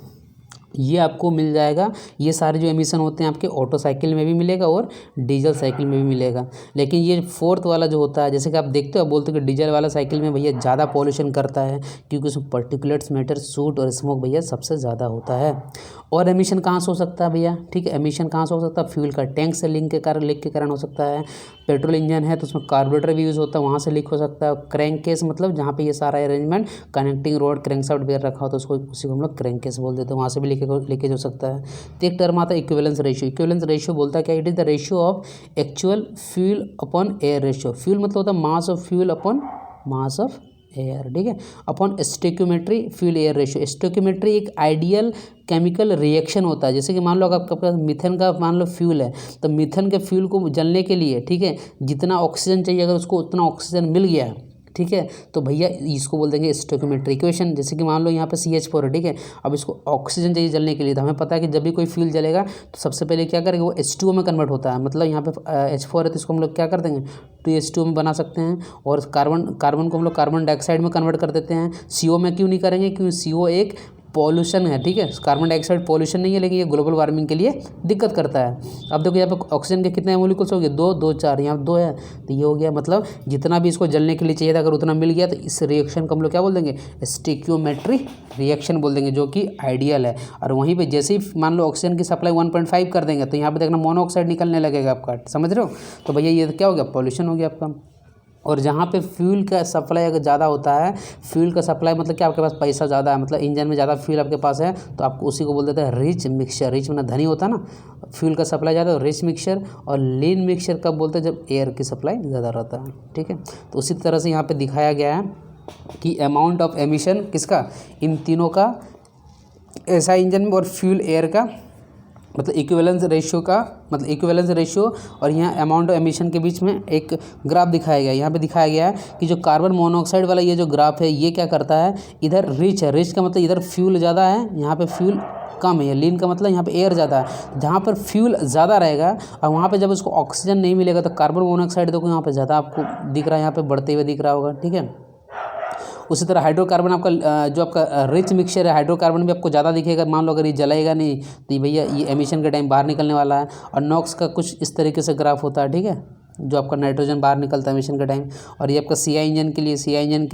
ये आपको मिल जाएगा। ये सारे जो एमिशन होते हैं आपके ऑटो साइकिल में भी मिलेगा और डीजल साइकिल में भी मिलेगा। लेकिन ये फोर्थ वाला जो होता है, जैसे कि आप देखते हो, बोलते हो कि डीजल वाला साइकिल में भैया ज़्यादा पॉल्यूशन करता है, क्योंकि उसमें पार्टिकुलेट्स मैटर, सूट और स्मोक भैया सबसे ज़्यादा होता है। और एमिशन कहाँ से हो सकता है भैया? ठीक है, एमिशन कहाँ से हो सकता है? फ्यूल का टैंक से लीक के कारण हो सकता है। पेट्रोल इंजन है तो उसमें कार्बोरेटर भी यूज़ होता है, वहाँ से लीक हो सकता है। क्रैंक केस मतलब जहाँ पे ये सारा अरेंजमेंट कनेक्टिंग रोड क्रैंकशाफ्ट वगैरह रखा हो तो उसको उसी को हम लोग क्रैंक केस बोल देते हैं, वहाँ से भी लीकेज हो सकता है। तो एक टर्म आता है इक्विवेलेंस रेशियो। इक्विवेलेंस रेशियो बोलता है क्या? It is the ratio of actual fuel upon air ratio. Fuel मतलब होता है mass of fuel upon mass of air, ठीक है, upon stoichiometry fuel air ratio. Stoichiometry एक आइडियल केमिकल रिएक्शन होता है। जैसे कि मान लो अगर आपके पास मीथेन का मान लो फ्यूल है, तो मीथेन के फ्यूल को जलने के लिए, ठीक है, जितना ऑक्सीजन चाहिए अगर उसको उतना ऑक्सीजन मिल गया, ठीक है, तो भैया इसको बोल देंगे स्टोइकियोमेट्री इक्वेशन। जैसे कि मान लो यहाँ पे CH4 है, ठीक है, अब इसको ऑक्सीजन चाहिए जलने के लिए, तो हमें पता है कि जब भी कोई फ्यूल जलेगा तो सबसे पहले क्या करेंगे, वो H2O में कन्वर्ट होता है। मतलब यहाँ पे H4 है तो इसको हम लोग क्या कर देंगे, 2H2O में बना सकते हैं। और कार्बन को हम लोग कार्बन डाइऑक्साइड में कन्वर्ट कर देते हैं। CO में क्यों नहीं करेंगे? क्योंकि CO एक पॉल्यूशन है, ठीक है, कार्बन डाइऑक्साइड पॉल्यूशन नहीं है, लेकिन ये ग्लोबल वार्मिंग के लिए दिक्कत करता है। अब देखो यहाँ पे ऑक्सीजन के कितने मोलिकुल्स हो गए? 2 2 4, यहाँ 2 है तो ये हो गया। मतलब जितना भी इसको जलने के लिए चाहिए था अगर उतना मिल गया तो इस रिएक्शन को हम लोग क्या बोल देंगे? स्टोइकियोमेट्री रिएक्शन बोल देंगे, जो कि आइडियल है। और वहीं पे जैसे ही मान लो ऑक्सीजन की सप्लाई 1.5 कर देंगे तो यहाँ पे देखना मोनोऑक्साइड निकलने लगेगा आपका, समझ रहे हो? तो भैया ये क्या हो गया? पॉल्यूशन हो गया आपका। और जहाँ पे फ्यूल का सप्लाई अगर ज़्यादा होता है, फ्यूल का सप्लाई मतलब कि आपके पास पैसा ज़्यादा है, मतलब इंजन में ज़्यादा फ्यूल आपके पास है, तो आपको उसी को बोल देते हैं रिच मिक्सचर। रिच मतलब धनी होता है ना, फ्यूल का सप्लाई ज़्यादा हो रिच मिक्सचर। और लीन मिक्सचर कब बोलते हैं? जब एयर की सप्लाई ज़्यादा रहता है, ठीक है। तो उसी तरह से यहाँ पर दिखाया गया है कि अमाउंट ऑफ एमिशन किसका? इन तीनों का, एसआई इंजन में और फ्यूल एयर का, मतलब इक्विवेलेंस रेशियो का, मतलब इक्विवेलेंस रेशियो और यहाँ अमाउंट ऑफ एमिशन के बीच में एक ग्राफ दिखाया गया है। यहाँ पे दिखाया गया है कि जो कार्बन मोनोऑक्साइड वाला ये जो ग्राफ है ये क्या करता है, इधर रिच है, रिच का मतलब इधर फ्यूल ज़्यादा है, यहाँ पे फ्यूल कम है। लीन का मतलब यहाँ पे एयर ज़्यादा है। जहाँ पर फ्यूल ज़्यादा रहेगा और वहाँ पे जब उसको ऑक्सीजन नहीं मिलेगा तो कार्बन मोनोऑक्साइड देखो यहाँ पे ज़्यादा आपको दिख रहा है, यहाँ पे बढ़ते हुए दिख रहा होगा, ठीक है। उसी तरह हाइड्रोकार्बन आपका जो आपका रिच मिक्सचर है, हाइड्रोकार्बन भी आपको ज़्यादा दिखेगा। मान लो अगर ये जलाएगा नहीं तो ये भैया ये एमिशन के टाइम बाहर निकलने वाला है। और नॉक्स का कुछ इस तरीके से ग्राफ होता है, ठीक है, जो आपका नाइट्रोजन बाहर निकलता है एमिशन के टाइम। और ये आपका CI इंजन के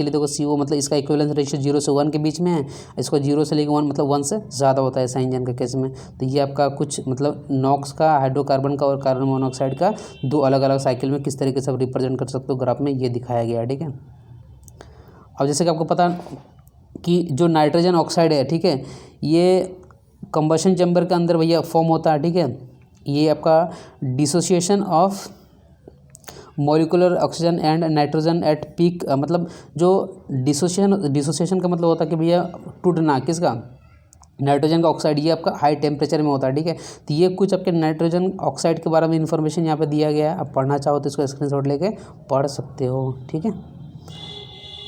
लिए देखो CO मतलब इसका इक्विवेलेंस रेशियो 0 से 1 के बीच में है। इसको 0 से लेकर 1 मतलब 1 से ज़्यादा होता है SI इंजन के केस में। तो ये आपका कुछ मतलब नॉक्स का, हाइड्रोकार्बन का और कार्बन मोनोऑक्साइड का 2 अलग अलग साइकिल में किस तरीके से आप रिप्रेजेंट कर सकते हो ग्राफ में, ये दिखाया गया है, ठीक है। अब जैसे कि आपको पता कि जो नाइट्रोजन ऑक्साइड है, ठीक है, ये कंबशन चैम्बर के अंदर भैया फॉर्म होता है, ठीक है। ये आपका dissociation of molecular oxygen and nitrogen at peak, मतलब जो डिसोसिएशन का मतलब होता है कि भैया टूटना किसका? नाइट्रोजन का ऑक्साइड, ये आपका हाई टेम्परेचर में होता है, ठीक है। तो ये कुछ आपके नाइट्रोजन ऑक्साइड के बारे में इन्फॉर्मेशन यहाँ पे दिया गया है। आप पढ़ना चाहो तो इसको स्क्रीनशॉट लेके पढ़ सकते हो, ठीक है।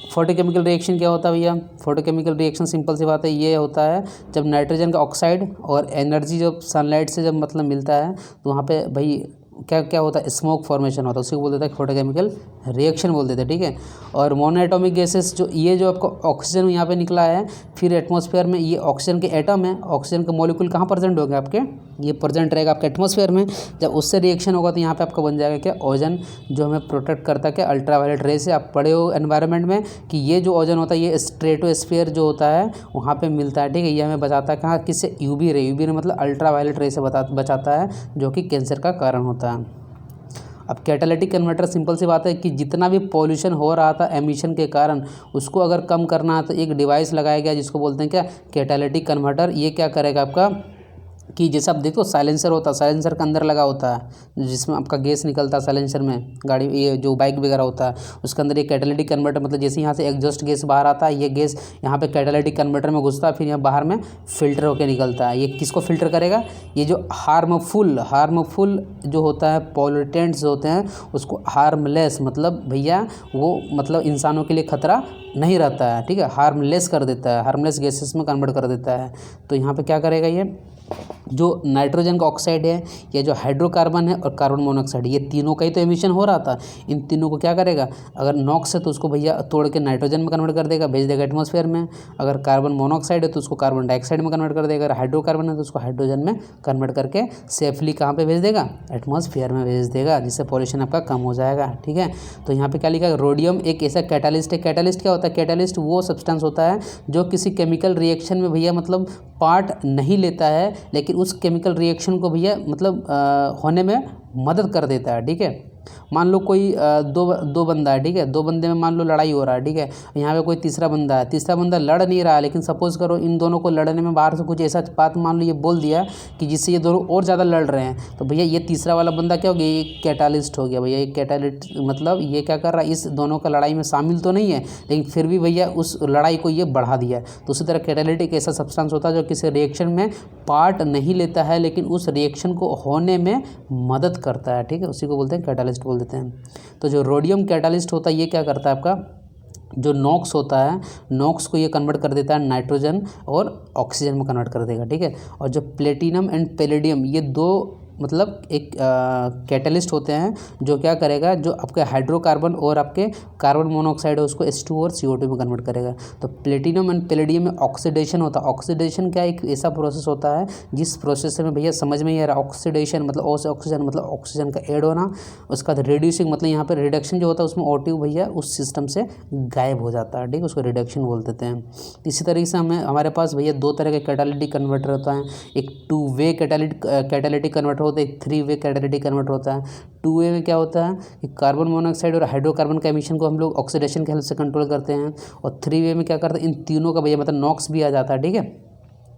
फोटोकेमिकल रिएक्शन क्या होता है भैया? फोटोकेमिकल रिएक्शन सिंपल सी बात है, ये होता है जब नाइट्रोजन का ऑक्साइड और एनर्जी जब सनलाइट से जब मतलब मिलता है तो वहाँ पे भाई क्या क्या होता है? स्मोक फॉर्मेशन होता है, उसी को बोल देता है फोटोकेमिकल रिएक्शन बोल देते हैं, ठीक है। और मोनोएटॉमिक गैसेस, जो ये जो आपको ऑक्सीजन यहाँ पे निकला है, फिर एटमॉस्फेयर में ये ऑक्सीजन के एटम है, ऑक्सीजन के मॉलिक्यूल कहाँ प्रेजेंट होंगे आपके? ये प्रेजेंट रहेगा आपके एटमॉस्फेयर में। जब उससे रिएक्शन होगा तो यहाँ पे आपका बन जाएगा क्या? ओजन, जो हमें प्रोटेक्ट करता है क्या? अल्ट्रावायलेट रे से। आप पढ़े हो एनवायरनमेंट में कि ये जो ओजन होता है ये स्ट्रेटोस्फीयर जो होता है वहाँ पे मिलता है, ठीक है। ये हमें बचाता है कहाँ? किससे? UV रे मतलब अल्ट्रावायलेट रे से बचाता है, जो कि कैंसर का कारण होता है। अब कैटालिटिक कन्वर्टर सिंपल सी बात है कि जितना भी पॉल्यूशन हो रहा था एमिशन के कारण, उसको अगर कम करना है तो एक डिवाइस लगाया गया जिसको बोलते हैं क्या? Catalytic converter. ये क्या करेगा आपका कि जैसे आप देखो साइलेंसर होता है, साइलेंसर के अंदर लगा होता है जिसमें आपका गैस निकलता है साइलेंसर में, गाड़ी ये जो बाइक वगैरह होता है उसके अंदर एक कैटालिटिक कन्वर्टर, मतलब जैसे यहाँ से एग्जॉस्ट गैस बाहर आता है, ये गैस यहाँ पे कैटालिटिक कन्वर्टर में घुसता है, फिर यहाँ बाहर में फिल्टर होकर निकलता है। ये किसको फिल्टर करेगा? ये जो हार्मफुल जो होता है पॉल्यूटेंट्स होते हैं उसको हार्मलेस, मतलब भैया वो मतलब इंसानों के लिए खतरा नहीं रहता है, ठीक है, हार्मलेस कर देता है, हार्मलेस गैसेस में कन्वर्ट कर देता है। तो यहाँ पे क्या करेगा ये? जो नाइट्रोजन का ऑक्साइड है या जो हाइड्रोकार्बन है और कार्बन मोनोऑक्साइड, ये तीनों का ही तो एमिशन हो रहा था। इन तीनों को क्या करेगा, अगर नॉक्स है तो उसको भैया तोड़ के नाइट्रोजन में कन्वर्ट कर देगा, भेज देगा एटमॉस्फेयर में। अगर कार्बन मोनोऑक्साइड है तो उसको कार्बन डाइऑक्साइड में कन्वर्ट कर देगा। अगर हाइड्रोकार्बन है तो उसको हाइड्रोजन में कन्वर्ट करके सेफली कहाँ पे भेज देगा, एटमॉस्फेयर में भेज देगा, जिससे पॉल्यूशन आपका कम हो जाएगा। ठीक है, तो यहाँ पे क्या लिखा है, रोडियम एक ऐसा कैटालिस्ट है। कैटालिस्ट क्या होता है, कैटालिस्ट वो सब्सटेंस होता है जो किसी केमिकल रिएक्शन में भैया मतलब पार्ट नहीं लेता है, लेकिन उस केमिकल रिएक्शन को भैया मतलब होने में मदद कर देता है। ठीक है, मान लो कोई दो बंदा है, ठीक है, दो बंदे में मान लो लड़ाई हो रहा है, ठीक है, यहाँ पे कोई तीसरा बंदा है, तीसरा बंदा लड़ नहीं रहा है, लेकिन सपोज करो इन दोनों को लड़ने में बाहर से कुछ ऐसा बात मान लो ये बोल दिया कि जिससे ये दोनों और ज़्यादा लड़ रहे हैं, तो भैया ये तीसरा वाला बंदा क्या हो गया, ये कैटालिस्ट हो गया भैया। ये कैटालिस्ट मतलब ये क्या कर रहा है, इस दोनों का लड़ाई में शामिल तो नहीं है, लेकिन फिर भी भैया उस लड़ाई को ये बढ़ा दिया है। तो उसी तरह कैटालिटिक ऐसा सब्सटेंस होता है जो किसी रिएक्शन में पार्ट नहीं लेता है, लेकिन उस रिएक्शन को होने में मदद करता है। ठीक है, उसी को बोलते हैं कैटालिस्ट बोल देते हैं। तो जो रोडियम कैटालिस्ट होता है ये क्या करता है, आपका जो नॉक्स होता है, नॉक्स को ये कन्वर्ट कर देता है नाइट्रोजन और ऑक्सीजन में कन्वर्ट कर देगा। ठीक है, और जो प्लेटिनम एंड पैलेडियम ये दो मतलब एक कैटलिस्ट होते हैं जो क्या करेगा, जो आपके हाइड्रोकार्बन और आपके कार्बन मोनोऑक्साइड है उसको H2 और CO2 में कन्वर्ट करेगा। तो प्लेटिनम एंड पैलेडियम में ऑक्सीडेशन होता है। ऑक्सीडेशन क्या एक ऐसा प्रोसेस होता है जिस प्रोसेस में भैया समझ में ही आ रहा है, ऑक्सीडेशन मतलब ओ से ऑक्सीजन मतलब ऑक्सीजन का ऐड होना, उसका रिड्यूसिंग मतलब यहाँ पर रिडक्शन जो होता है उसमें O2 भैया उस सिस्टम से गायब हो जाता है। ठीक है, उसको रिडक्शन बोल देते हैं। इसी तरीके से हमारे पास भैया दो तरह के कैटालिटिक कन्वर्टर होता है, एक 2 वे कैटालिटिक कन्वर्टर होता है, एक 3 वे कैटालिटिक कन्वर्टर होता है। 2 वे में क्या होता है कि कार्बन मोनोऑक्साइड और हाइड्रोकार्बन का एमिशन को हम लोग ऑक्सीडेशन के हेल्प से कंट्रोल करते हैं। और 3 वे में क्या करते हैं, इन तीनों का भैया मतलब नॉक्स भी आ जाता है। ठीक है,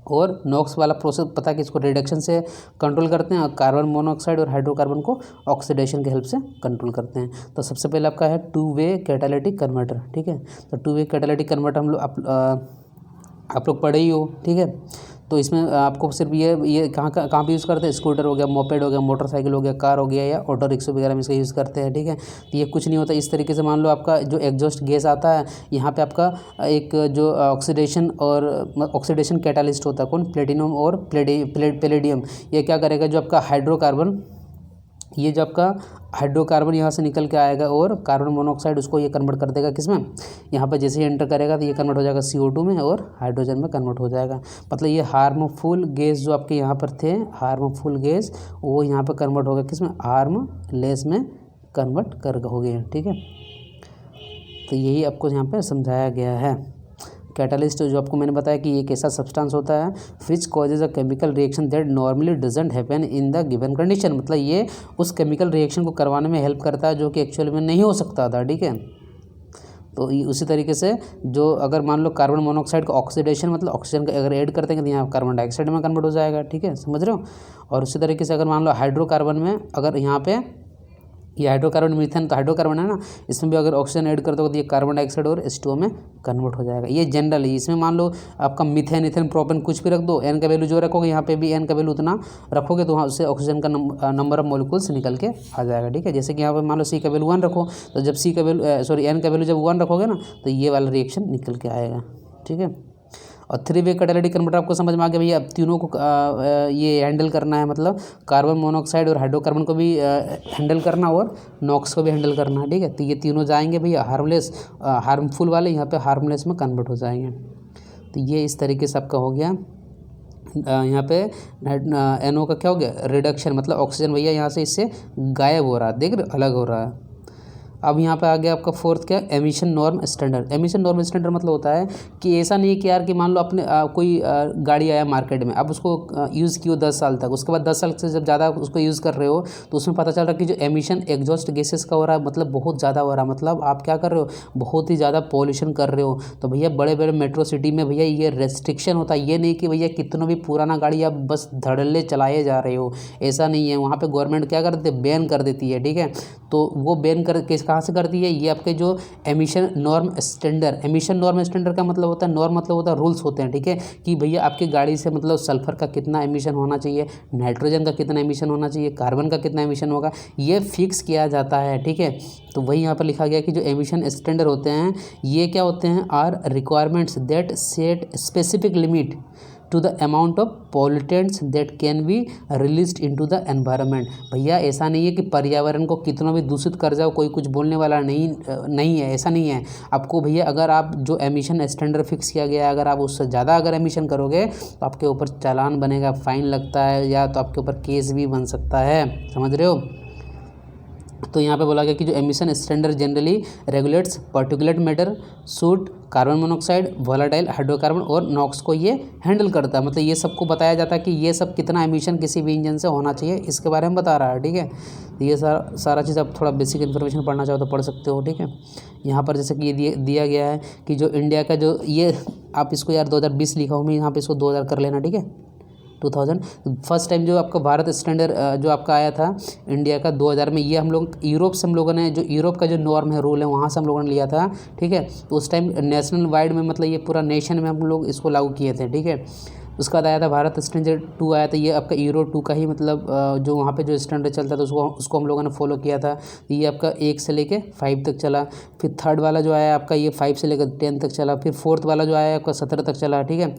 और नॉक्स वाला प्रोसेस पता है कि इसको रिडक्शन से कंट्रोल करते हैं, और कार्बन मोनोऑक्साइड और हाइड्रोकार्बन को ऑक्सीडेशन के हेल्प से कंट्रोल करते हैं। तो सबसे पहले आपका है 2 वे कैटालिटिक कन्वर्टर। ठीक है, तो 2 वे कैटालिटिक कन्वर्टर हम लोग आप लोग पढ़े ही हो। ठीक है, तो इसमें आपको सिर्फ ये कहाँ पे यूज़ करते हैं, स्कूटर हो गया, मोपेड हो गया, मोटरसाइकिल हो गया, कार हो गया, या ऑटो रिक्शा वगैरह में इसका यूज़ करते हैं। ठीक है, तो ये कुछ नहीं होता। इस तरीके से मान लो आपका जो एग्जॉस्ट गैस आता है, यहाँ पे आपका एक जो ऑक्सीडेशन और ऑक्सीडेशन कैटालिस्ट होता है, कौन, प्लेटिनम और पैलेडियम। ये क्या करेगा, जो आपका हाइड्रोकार्बन, ये जो आपका हाइड्रोकार्बन यहाँ से निकल के आएगा और कार्बन मोनोऑक्साइड उसको ये कन्वर्ट कर देगा किसमें, यहाँ पर जैसे ही एंटर करेगा तो ये कन्वर्ट हो जाएगा CO2 में और हाइड्रोजन में कन्वर्ट हो जाएगा। मतलब ये हार्मफुल गैस जो आपके यहाँ पर थे, हार्मफुल गैस, वो यहाँ पर कन्वर्ट होगा किसमें, हार्मलेस में कन्वर्ट कर हो गए। ठीक है, तो यही आपको यहाँ पर समझाया गया है। कैटालिस्ट जो आपको मैंने बताया कि एक ऐसा सब्सटेंस होता है which causes a chemical reaction that normally doesn't happen in the given condition. मतलब ये उस केमिकल रिएक्शन को करवाने में हेल्प करता है जो कि एक्चुअल में नहीं हो सकता था। ठीक है, तो उसी तरीके से जो अगर मान लो कार्बन मोनोऑक्साइड का ऑक्सीडेशन मतलब ऑक्सीजन का अगर ऐड करते हैं तो यहाँ कार्बन डाइऑक्साइड में कन्वर्ट हो जाएगा। ठीक है, समझ रहे हो। और उसी तरीके से अगर मान लो हाइड्रोकार्बन में अगर यहाँ पे ये हाइड्रोकार्बन मीथेन तो हाइड्रोकार्बन है ना, इसमें भी अगर ऑक्सीजन ऐड कर दो तो ये कार्बन डाइऑक्साइड और H2O में कन्वर्ट हो जाएगा। ये जनरल है। इसमें मान लो आपका मीथेन, इथेन, प्रोपेन कुछ भी रख दो, n का वैल्यू जो रखोगे यहाँ पे भी n का वैल्यू उतना रखोगे तो वहाँ उससे ऑक्सीजन का नंबर ऑफ मॉलिक्यूल्स निकल के आ जाएगा। ठीक है, जैसे कि यहाँ पे मान लो C का वैल्यू 1 रखो, तो जब C का वैल्यू n का वैल्यू जब 1 रखोगे ना तो ये वाला रिएक्शन निकल के आएगा। ठीक है, और 3 वे कैटालिटिक कन्वर्टर आपको समझ में आ गया भैया। अब तीनों को ये हैंडल करना है, मतलब कार्बन मोनोऑक्साइड और हाइड्रोकार्बन को भी हैंडल करना और नॉक्स को भी हैंडल करना है। ठीक है, तो ये तीनों जाएंगे भैया हार्मलेस, हार्मफुल वाले यहाँ पे हार्मलेस में कन्वर्ट हो जाएंगे। तो ये इस तरीके से आपका हो गया। यहाँ पे NO का क्या हो गया, रिडक्शन, मतलब ऑक्सीजन भैया यहाँ से इससे गायब हो रहा है, देख रहे अलग हो रहा है। अब यहाँ पे आ गया आपका फोर्थ क्या, emission norm standard. Emission norm standard मतलब होता है कि ऐसा नहीं है कि यार कि मान लो अपने कोई गाड़ी आया मार्केट में, अब उसको यूज़ किए 10 साल तक, उसके बाद 10 साल से जब ज़्यादा उसको यूज़ कर रहे हो तो उसमें पता चल रहा है कि जो एमिशन एग्जॉस्ट गैसेस का हो रहा है मतलब बहुत ज़्यादा हो रहा है, मतलब आप क्या कर रहे हो, बहुत ही ज़्यादा पॉल्यूशन कर रहे हो। तो भैया बड़े बड़े मेट्रो सिटी में भैया ये रेस्ट्रिक्शन होता है, ये नहीं कि भैया कितना भी पुराना गाड़ी आप बस धड़ल्ले चलाए जा रहे हो, ऐसा नहीं है। वहाँ पर गवर्नमेंट क्या कर देती है, बैन कर देती है। ठीक है, तो वो बैन कर कहाँ से करती है, ये आपके जो emission norm standard. Emission norm standard का मतलब होता है, नॉर्म मतलब होता है रूल्स होते हैं। ठीक है, कि भैया आपकी गाड़ी से मतलब सल्फर का कितना एमिशन होना चाहिए, नाइट्रोजन का कितना एमिशन होना चाहिए, कार्बन का कितना एमिशन होगा, ये फिक्स किया जाता है। ठीक है, तो वही यहाँ पर लिखा गया कि जो एमिशन स्टैंडर्ड होते हैं ये क्या होते हैं, are requirements that set specific limit to the amount of pollutants that can be released into the environment. भैया ऐसा नहीं है कि पर्यावरण को कितना भी दूषित कर जाओ कोई कुछ बोलने वाला नहीं है, ऐसा नहीं है। आपको भैया अगर आप जो एमिशन स्टैंडर्ड फिक्स किया गया है अगर आप उससे ज़्यादा अगर एमिशन करोगे तो आपके ऊपर चालान बनेगा, फाइन लगता है, या तो आपके ऊपर केस भी बन सकता है, समझ रहे हो। तो यहाँ पे बोला गया कि जो emission standard generally regulates particulate matter, suit, carbon monoxide, volatile hydrocarbon और नॉक्स को ये हैंडल करता है। मतलब ये सबको बताया जाता है कि ये सब कितना एमिशन किसी भी इंजन से होना चाहिए, इसके बारे में बता रहा है, ठीक है। तो ये सारा चीज़ आप थोड़ा बेसिक इन्फॉर्मेशन पढ़ना चाहो तो पढ़ सकते हो, ठीक है। यहाँ पर जैसे कि ये दिया गया है कि जो इंडिया का जो ये आप इसको यार 2020 लिखा हूँ मैं, यहाँ पर इसको 2000 कर लेना, ठीक है। 2000 फर्स्ट टाइम जो आपका भारत स्टैंडर्ड जो आपका आया था इंडिया का 2000 में, ये हम लोग यूरोप से हम लोगों ने जो यूरोप का जो नॉर्म है, रूल है, वहाँ से हम लोगों ने लिया था, ठीक है। तो उस टाइम नेशनल वाइड में मतलब ये पूरा नेशन में हम लोग इसको लागू किए थे, ठीक है। उसका बाद आया था भारत स्टैंडर्ड 2 आया था, ये आपका यूरो 2 का ही मतलब जो वहाँ पे जो स्टैंडर्ड चलता था उसको हम लोगों ने फॉलो किया था। ये आपका 1 से लेके 5 तक चला। फिर थर्ड वाला जो आया आपका ये 5 से लेकर 10 तक चला। फिर फोर्थ वाला जो आया आपका 17 तक चला, ठीक है।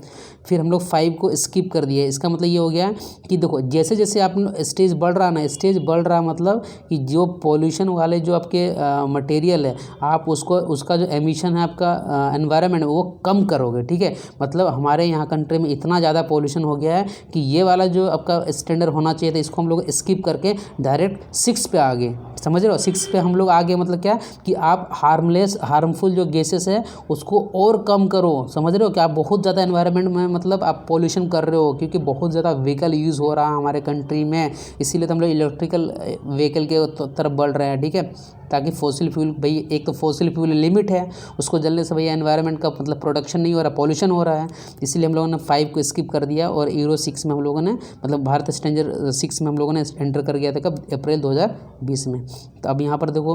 फिर हम लोग 5 को स्किप कर दिए। इसका मतलब ये हो गया कि देखो जैसे जैसे आप स्टेज बढ़ रहा ना, स्टेज बढ़ रहा मतलब कि जो पॉल्यूशन वाले जो आपके मटेरियल है आप उसका जो एमिशन है आपका एनवायरनमेंट वो कम करोगे, ठीक है। मतलब हमारे यहाँ कंट्री में इतना ज़्यादा पॉल्यूशन हो गया है कि ये वाला जो आपका स्टैंडर्ड होना चाहिए था इसको हम लोग स्किप करके डायरेक्ट 6 पे आ गए, समझ रहे हो। 6 पे हम लोग आ गए मतलब क्या कि आप हार्मफुल जो गैसेस है उसको और कम करो, समझ रहे हो कि आप बहुत ज़्यादा एनवायरनमेंट में मतलब आप पॉल्यूशन कर रहे हो, क्योंकि बहुत ज़्यादा व्हीकल यूज़ हो रहा है हमारे कंट्री में, इसीलिए तो हम लोग इलेक्ट्रिकल व्हीकल के तरफ बढ़ रहे हैं, ठीक है। ताकि फॉसिल फ्यूल, भाई एक तो फॉसिल फ्यूल लिमिट है, उसको जलने से भैया एनवायरनमेंट का मतलब प्रोडक्शन नहीं हो रहा, पॉल्यूशन हो रहा है, इसीलिए हम लोगों ने 5 को स्किप कर दिया और यूरो 6 में हम लोगों ने मतलब भारत स्टैंडर्ड 6 में हम लोगों ने एंटर कर गया था, कब, अप्रैल 2020 में। तो अब यहाँ पर देखो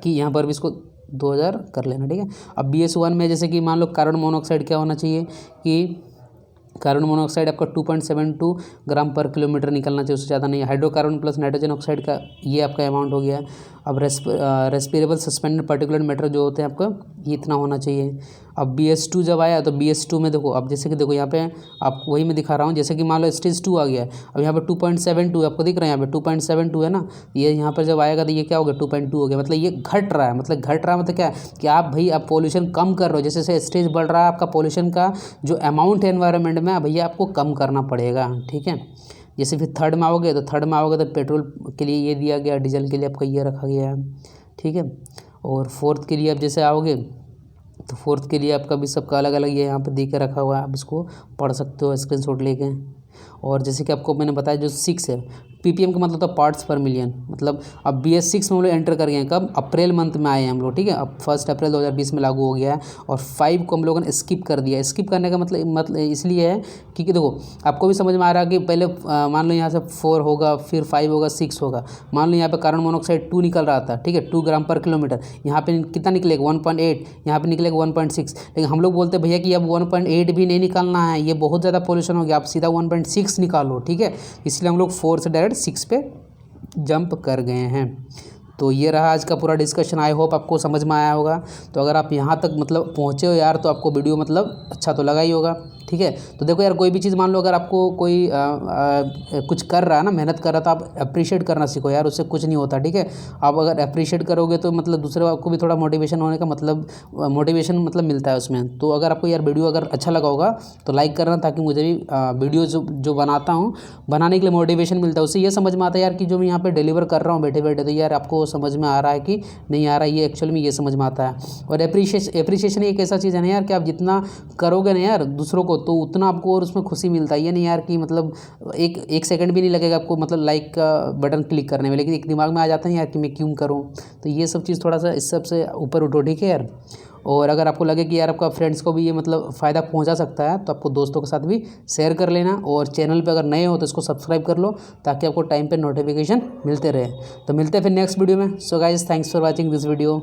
कि यहाँ पर भी इसको 2000 कर लेना, ठीक है। अब BS1 में जैसे कि मान लो कार्बन मोनोऑक्साइड क्या होना चाहिए कि कार्बन मोनोऑक्साइड आपका 2.72 ग्राम पर किलोमीटर निकलना चाहिए, उससे ज़्यादा नहीं। हाइड्रोकार्बन प्लस नाइट्रोजन ऑक्साइड का ये आपका अमाउंट हो गया। अब रेस्पिरेबल सस्पेंडेड पार्टिकुलेट मैटर जो होते हैं आपका ये इतना होना चाहिए। अब BS2 जब आया तो BS2 में देखो, अब जैसे कि देखो यहाँ पे आपको वही मैं दिखा रहा हूँ, जैसे कि मान लो स्टेज 2 आ गया, अब यहाँ पे 2.72 आपको दिख रहा है, यहाँ पे 2.72 है ना, ये यहाँ पर जब आएगा तो ये क्या हो गया 2.2 हो गया, मतलब ये घट रहा है। मतलब घट रहा है मतलब क्या कि आप भाई आप पॉल्यूशन कम कर रहे हो, जैसे जैसे स्टेज बढ़ रहा है आपका पॉल्यूशन का जो अमाउंट है एनवायरनमेंट में भैया आपको कम करना पड़ेगा, ठीक है। जैसे फिर थर्ड में आओगे तो पेट्रोल के लिए ये दिया गया, डीजल के लिए आपका ये रखा गया है, ठीक है। और फोर्थ के लिए आप जैसे आओगे तो फोर्थ के लिए आपका भी सबका अलग अलग ये यहाँ पे दे के रखा हुआ है, आप इसको पढ़ सकते हो स्क्रीनशॉट लेके। और जैसे कि आपको मैंने बताया जो 6 है PPM का मतलब था पार्ट्स पर मिलियन, मतलब अब BS6 में हम लोग एंटर कर गए हैं, कब, अप्रैल मंथ में आए हैं हम लोग, ठीक है। अब 1 अप्रैल 2020 में लागू हो गया है और 5 को हम लोगों ने स्किप कर दिया। स्किप करने का मतलब इसलिए है क्योंकि देखो आपको भी समझ में आ रहा है कि पहले मान लो यहाँ से 4 होगा, फिर 5 होगा, 6 होगा। मान लो यहाँ पे कार्बन मोनोऑक्साइड 2 निकल रहा था, ठीक है, 2 ग्राम पर किलोमीटर, यहाँ पे कितना निकलेगा 1.8, यहाँ पे निकलेगा 1.6, लेकिन हम लोग बोलते भैया कि अब 1.8 भी नहीं निकालना है, ये बहुत ज़्यादा पॉल्यूशन हो गया, आप सीधा 1.6 निकालो, ठीक है। इसलिए हम लोग 4 से डायरेक्ट 6 पे जंप कर गए हैं। तो ये रहा आज का पूरा डिस्कशन, आई होप आपको समझ में आया होगा। तो अगर आप यहाँ तक मतलब पहुँचे हो यार तो आपको वीडियो मतलब अच्छा तो लगा ही होगा, ठीक है। तो देखो यार कोई भी चीज़ मान लो अगर आपको कोई कुछ कर रहा है ना, मेहनत कर रहा था, आप अप्रिशिएट करना सीखो यार, उससे कुछ नहीं होता, ठीक है। आप अगर अप्रिशिएट करोगे तो मतलब दूसरे को भी थोड़ा मोटिवेशन होने का मतलब मोटिवेशन मतलब मिलता है उसमें। तो अगर आपको यार वीडियो अगर अच्छा लगा होगा तो लाइक करना, ताकि मुझे भी वीडियो जो बनाता हूँ बनाने के लिए मोटिवेशन मिलता है। उससे ये समझ में आता है यार कि जो मैं यहाँ पर डिलीवर कर रहा हूँ बैठे बैठे, तो यार आपको समझ में आ रहा है कि नहीं आ रहा है, ये एक्चुअली में ये समझ में आता है। और एप्रिशिएशन एक ऐसा चीज़ है ना यार कि आप जितना करोगे ना यार दूसरों को तो उतना आपको और उसमें खुशी मिलता है। ये नहीं यार कि मतलब एक सेकंड भी नहीं लगेगा आपको मतलब लाइक का बटन क्लिक करने में, लेकिन एक दिमाग में आ जाता है यार कि मैं क्यों करूँ। तो ये सब चीज़ थोड़ा सा इस सब से ऊपर उठो, ठीक है यार। और अगर आपको लगे कि यार आपका फ्रेंड्स को भी ये मतलब फ़ायदा पहुंचा सकता है तो आपको दोस्तों के साथ भी शेयर कर लेना। और चैनल पे अगर नए हो तो इसको सब्सक्राइब कर लो ताकि आपको टाइम पे नोटिफिकेशन मिलते रहे। तो मिलते हैं फिर नेक्स्ट वीडियो में। So guys, thanks for watching this video.